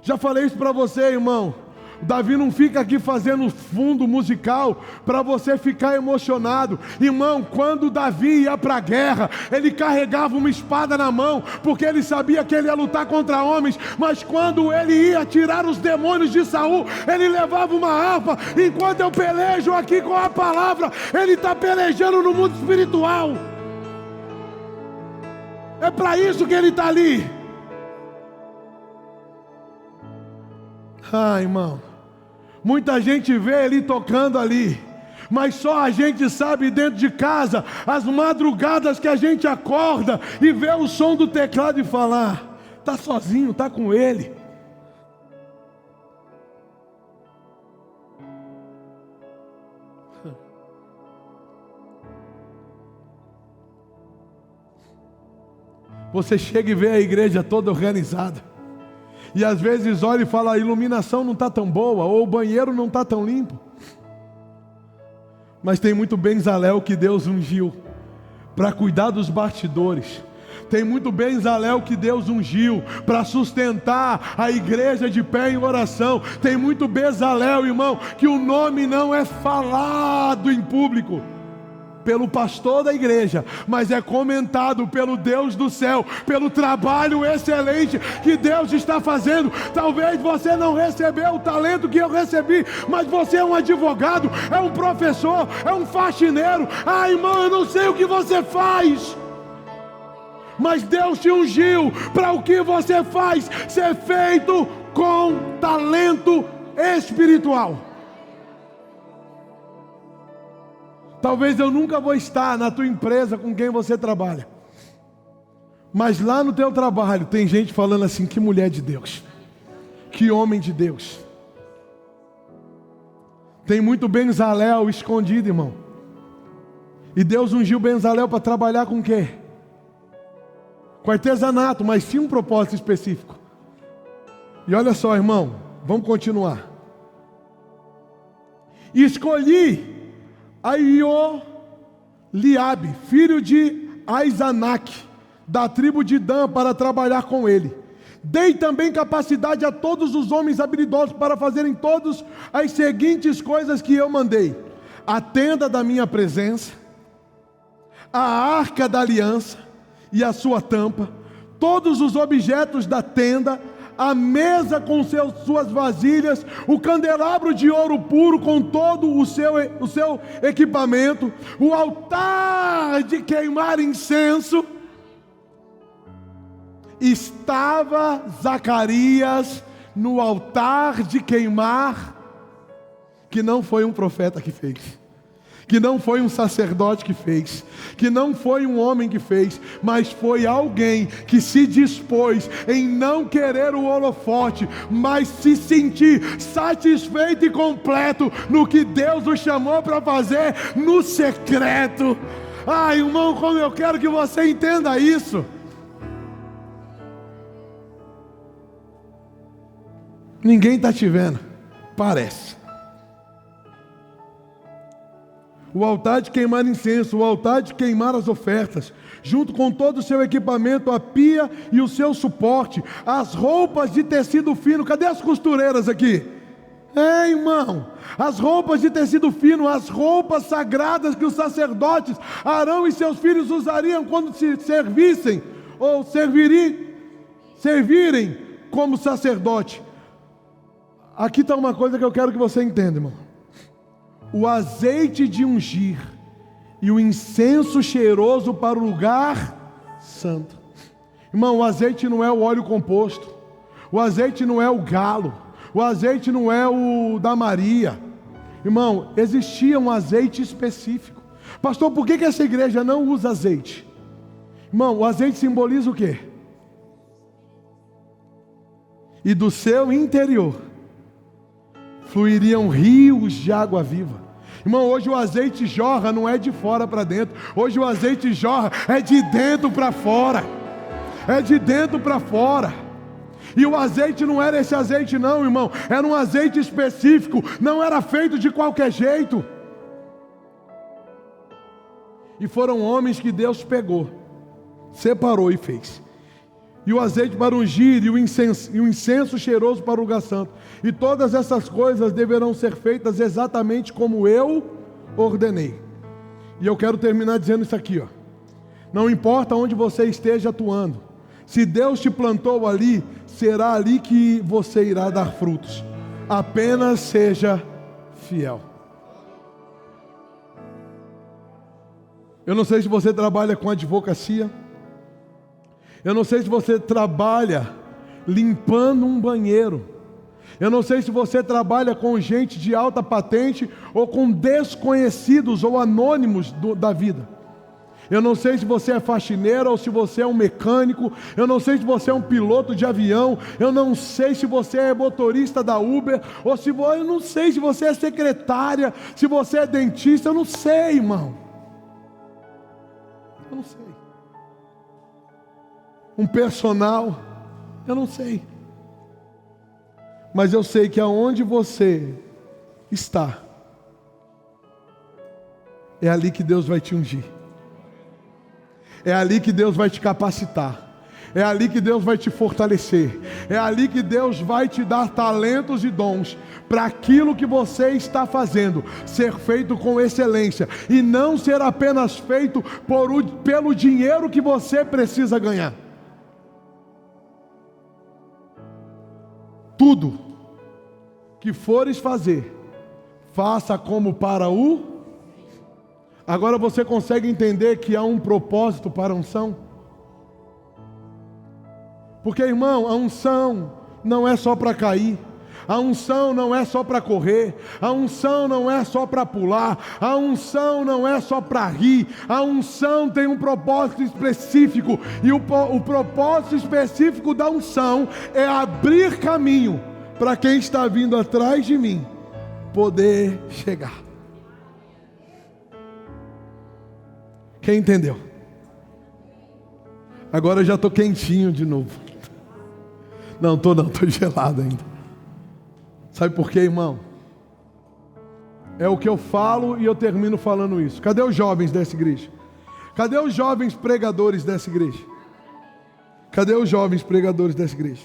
Já falei isso para você, irmão. Davi não fica aqui fazendo fundo musical para você ficar emocionado. Irmão, quando Davi ia para a guerra, ele carregava uma espada na mão, porque ele sabia que ele ia lutar contra homens. Mas quando ele ia tirar os demônios de Saul, ele levava uma harpa. Enquanto eu pelejo aqui com a palavra, ele está pelejando no mundo espiritual. É para isso que ele está ali. Irmão, muita gente vê ele tocando ali, mas só a gente sabe dentro de casa, as madrugadas que a gente acorda e vê o som do teclado e fala: está sozinho, está com ele. Você chega e vê a igreja toda organizada, e às vezes olha e fala: a iluminação não está tão boa, ou o banheiro não está tão limpo. Mas tem muito Bezalel que Deus ungiu para cuidar dos bastidores. Tem muito Bezalel que Deus ungiu para sustentar a igreja de pé em oração. Tem muito Bezalel, irmão, que o nome não é falado em público pelo pastor da igreja, mas é comentado pelo Deus do céu, pelo trabalho excelente que Deus está fazendo. Talvez você não recebeu o talento que eu recebi, mas você é um advogado, é um professor, é um faxineiro. Irmão, eu não sei o que você faz, mas Deus te ungiu para o que você faz ser feito com talento espiritual. Talvez eu nunca vou estar na tua empresa com quem você trabalha, mas lá no teu trabalho tem gente falando assim: que mulher de Deus, que homem de Deus. Tem muito Bezalel escondido, irmão. E Deus ungiu Bezalel para trabalhar com o quê? Com artesanato, mas tinha um propósito específico. E olha só, irmão, vamos continuar. Escolhi Aioliabe, filho de Aizanak, da tribo de Dan, para trabalhar com ele. Dei também capacidade a todos os homens habilidosos para fazerem todas as seguintes coisas que eu mandei: a tenda da minha presença, a arca da aliança e a sua tampa, todos os objetos da tenda, a mesa com suas vasilhas, o candelabro de ouro puro com todo o seu equipamento, o altar de queimar incenso. Estava Zacarias no altar de queimar, que não foi um profeta que fez, que não foi um sacerdote que fez, que não foi um homem que fez, mas foi alguém que se dispôs em não querer o holofote, mas se sentir satisfeito e completo no que Deus o chamou para fazer no secreto. Ai, irmão, como eu quero que você entenda isso. Ninguém está te vendo, parece. O altar de queimar incenso, o altar de queimar as ofertas, junto com todo o seu equipamento, a pia e o seu suporte, as roupas de tecido fino. Cadê as costureiras aqui? Irmão, as roupas de tecido fino, as roupas sagradas que os sacerdotes Arão e seus filhos usariam quando se servissem ou servirem como sacerdote. Aqui está uma coisa que eu quero que você entenda, irmão. O azeite de ungir e o incenso cheiroso para o lugar santo. Irmão, o azeite não é o óleo composto, o azeite não é o galo, o azeite não é o da Maria. Irmão, existia um azeite específico. Pastor, por que essa igreja não usa azeite? Irmão, o azeite simboliza o quê? E do seu interior fluiriam rios de água viva. Irmão, hoje o azeite jorra, não é de fora para dentro. Hoje o azeite jorra, é de dentro para fora. É de dentro para fora. E o azeite não era esse azeite não, irmão. Era um azeite específico. Não era feito de qualquer jeito. E foram homens que Deus pegou, separou e fez. E o azeite para ungir, e o incenso cheiroso para o lugar santo. E todas essas coisas deverão ser feitas exatamente como eu ordenei. E eu quero terminar dizendo isso aqui, ó. Não importa onde você esteja atuando, se Deus te plantou ali, será ali que você irá dar frutos. Apenas seja fiel. Eu não sei se você trabalha com advocacia. Eu não sei se você trabalha limpando um banheiro. Eu não sei se você trabalha com gente de alta patente ou com desconhecidos ou anônimos da vida. Eu não sei se você é faxineiro ou se você é um mecânico. Eu não sei se você é um piloto de avião. Eu não sei se você é motorista da Uber. Eu não sei se você é secretária, se você é dentista. Eu não sei, irmão. Eu não sei. Um personal, eu não sei. Mas eu sei que aonde você está, é ali que Deus vai te ungir. É ali que Deus vai te capacitar. É ali que Deus vai te fortalecer. É ali que Deus vai te dar talentos e dons para aquilo que você está fazendo ser feito com excelência e não ser apenas feito pelo dinheiro que você precisa ganhar. Tudo que fores fazer, faça como para o... Agora você consegue entender que há um propósito para a unção? Porque, irmão, a unção não é só para cair. A unção não é só para correr. A unção não é só para pular. A unção não é só para rir. A unção tem um propósito específico. E o propósito específico da unção é abrir caminho para quem está vindo atrás de mim poder chegar. Quem entendeu? Agora eu já estou quentinho de novo. Não, estou gelado ainda. Sabe por quê, irmão? É o que eu falo e eu termino falando isso. Cadê os jovens dessa igreja? Cadê os jovens pregadores dessa igreja? Cadê os jovens pregadores dessa igreja?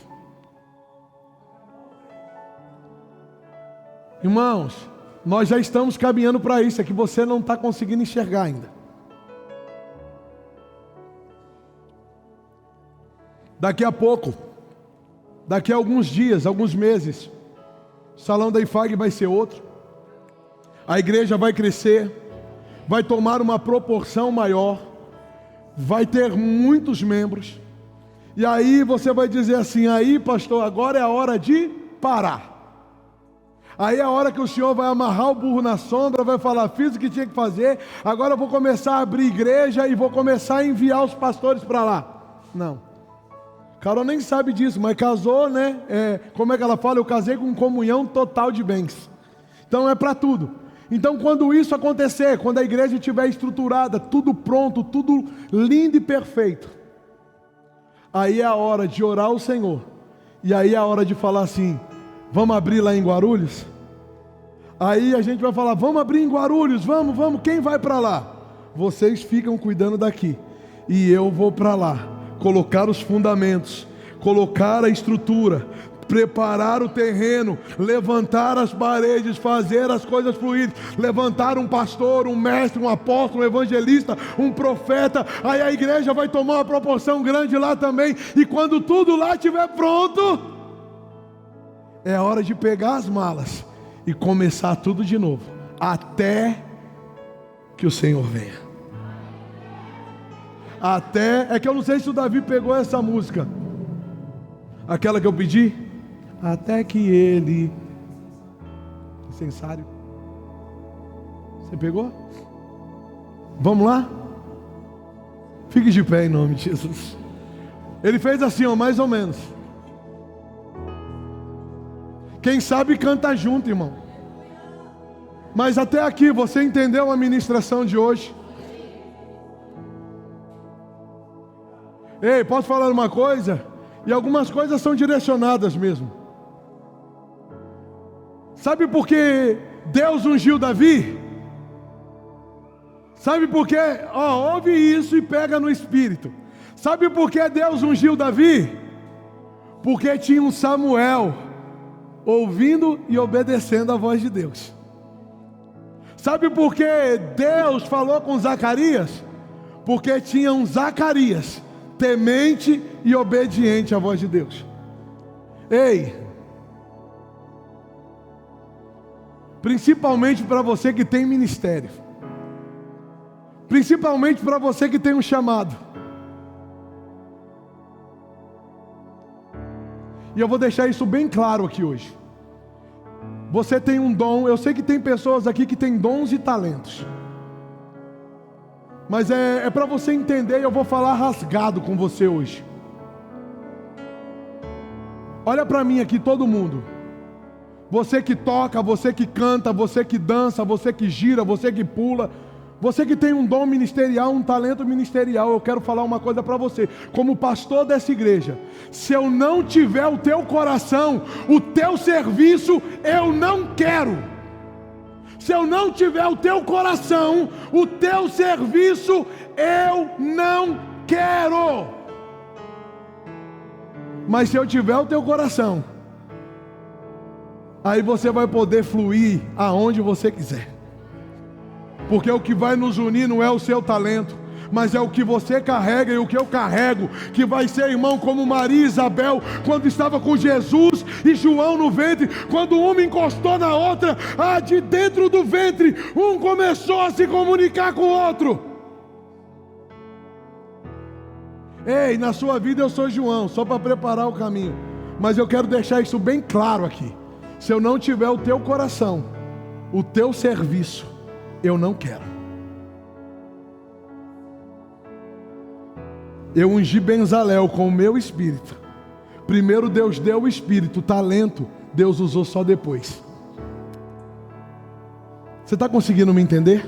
Irmãos, nós já estamos caminhando para isso, é que você não está conseguindo enxergar ainda. Daqui a pouco, daqui a alguns dias, alguns meses, o salão da IFAG vai ser outro. A igreja vai crescer, vai tomar uma proporção maior, vai ter muitos membros. E aí você vai dizer assim: aí pastor, agora é a hora de parar. Aí é a hora que o senhor vai amarrar o burro na sombra, vai falar: fiz o que tinha que fazer, agora eu vou começar a abrir igreja e vou começar a enviar os pastores para lá. Não. Carol nem sabe disso, mas casou, né? Como é que ela fala? Eu casei com comunhão total de bens. Então é para tudo. Então quando isso acontecer, quando a igreja estiver estruturada, tudo pronto, tudo lindo e perfeito, aí é a hora de orar ao Senhor. E aí é a hora de falar assim: vamos abrir lá em Guarulhos? Aí a gente vai falar: vamos abrir em Guarulhos, vamos, quem vai para lá? Vocês ficam cuidando daqui, e eu vou para lá, colocar os fundamentos, colocar a estrutura, preparar o terreno, levantar as paredes, fazer as coisas fluírem, levantar um pastor, um mestre, um apóstolo, um evangelista, um profeta. Aí a igreja vai tomar uma proporção grande lá também, e quando tudo lá estiver pronto, é a hora de pegar as malas e começar tudo de novo, até que o Senhor venha. É que eu não sei se o Davi pegou essa música, aquela que eu pedi, até que ele, incensário, você pegou? Vamos lá? Fique de pé em nome de Jesus. Ele fez assim, ó, mais ou menos. Quem sabe canta junto, irmão. Mas até aqui, você entendeu a ministração de hoje? Ei, posso falar uma coisa? E algumas coisas são direcionadas mesmo. Sabe por que Deus ungiu Davi? Sabe por quê? Ouve isso e pega no espírito. Sabe por que Deus ungiu Davi? Porque tinha um Samuel ouvindo e obedecendo a voz de Deus. Sabe por que Deus falou com Zacarias? Porque tinha um Zacarias temente e obediente à voz de Deus. Ei, principalmente para você que tem ministério, principalmente para você que tem um chamado, e eu vou deixar isso bem claro aqui hoje. Você tem um dom. Eu sei que tem pessoas aqui que têm dons e talentos, mas é para você entender, e eu vou falar rasgado com você hoje. Olha para mim aqui, todo mundo. Você que toca, você que canta, você que dança, você que gira, você que pula, você que tem um dom ministerial, um talento ministerial, eu quero falar uma coisa para você. Como pastor dessa igreja, se eu não tiver o teu coração, o teu serviço, eu não quero. Se eu não tiver o teu coração, o teu serviço, eu não quero. Mas se eu tiver o teu coração, aí você vai poder fluir aonde você quiser. Porque o que vai nos unir não é o seu talento, mas é o que você carrega e o que eu carrego, que vai ser, irmão, como Maria e Isabel, quando estava com Jesus e João no ventre, quando uma encostou na outra, de dentro do ventre, um começou a se comunicar com o outro. Ei, na sua vida eu sou João, só para preparar o caminho, mas eu quero deixar isso bem claro aqui. Se eu não tiver o teu coração, o teu serviço, eu não quero. Eu ungi Bezalel com o meu espírito. Primeiro Deus deu o espírito, o talento Deus usou só depois. Você está conseguindo me entender?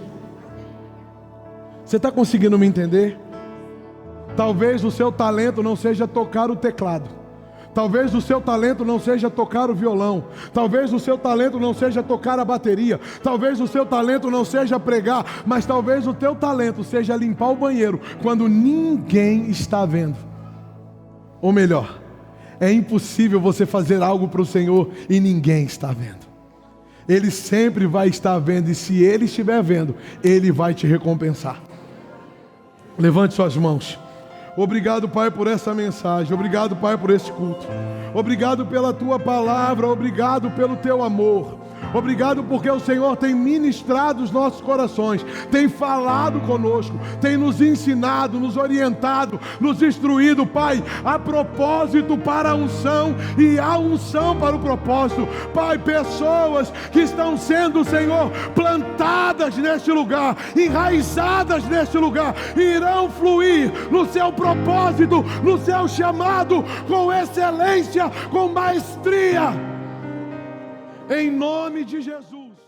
Você está conseguindo me entender? Talvez o seu talento não seja tocar o teclado. Talvez o seu talento não seja tocar o violão. Talvez o seu talento não seja tocar a bateria. Talvez o seu talento não seja pregar. Mas talvez o teu talento seja limpar o banheiro quando ninguém está vendo. Ou melhor, é impossível você fazer algo para o Senhor e ninguém está vendo. Ele sempre vai estar vendo, e se Ele estiver vendo, Ele vai te recompensar. Levante suas mãos. Obrigado, Pai, por essa mensagem. Obrigado, Pai, por esse culto. Obrigado pela Tua palavra. Obrigado pelo Teu amor. Obrigado porque o Senhor tem ministrado os nossos corações, tem falado conosco, tem nos ensinado, nos orientado, nos instruído, Pai, a propósito para a unção e a unção para o propósito. Pai, pessoas que estão sendo, Senhor, plantadas neste lugar, enraizadas neste lugar, irão fluir no seu propósito, no seu chamado, com excelência, com maestria. Em nome de Jesus.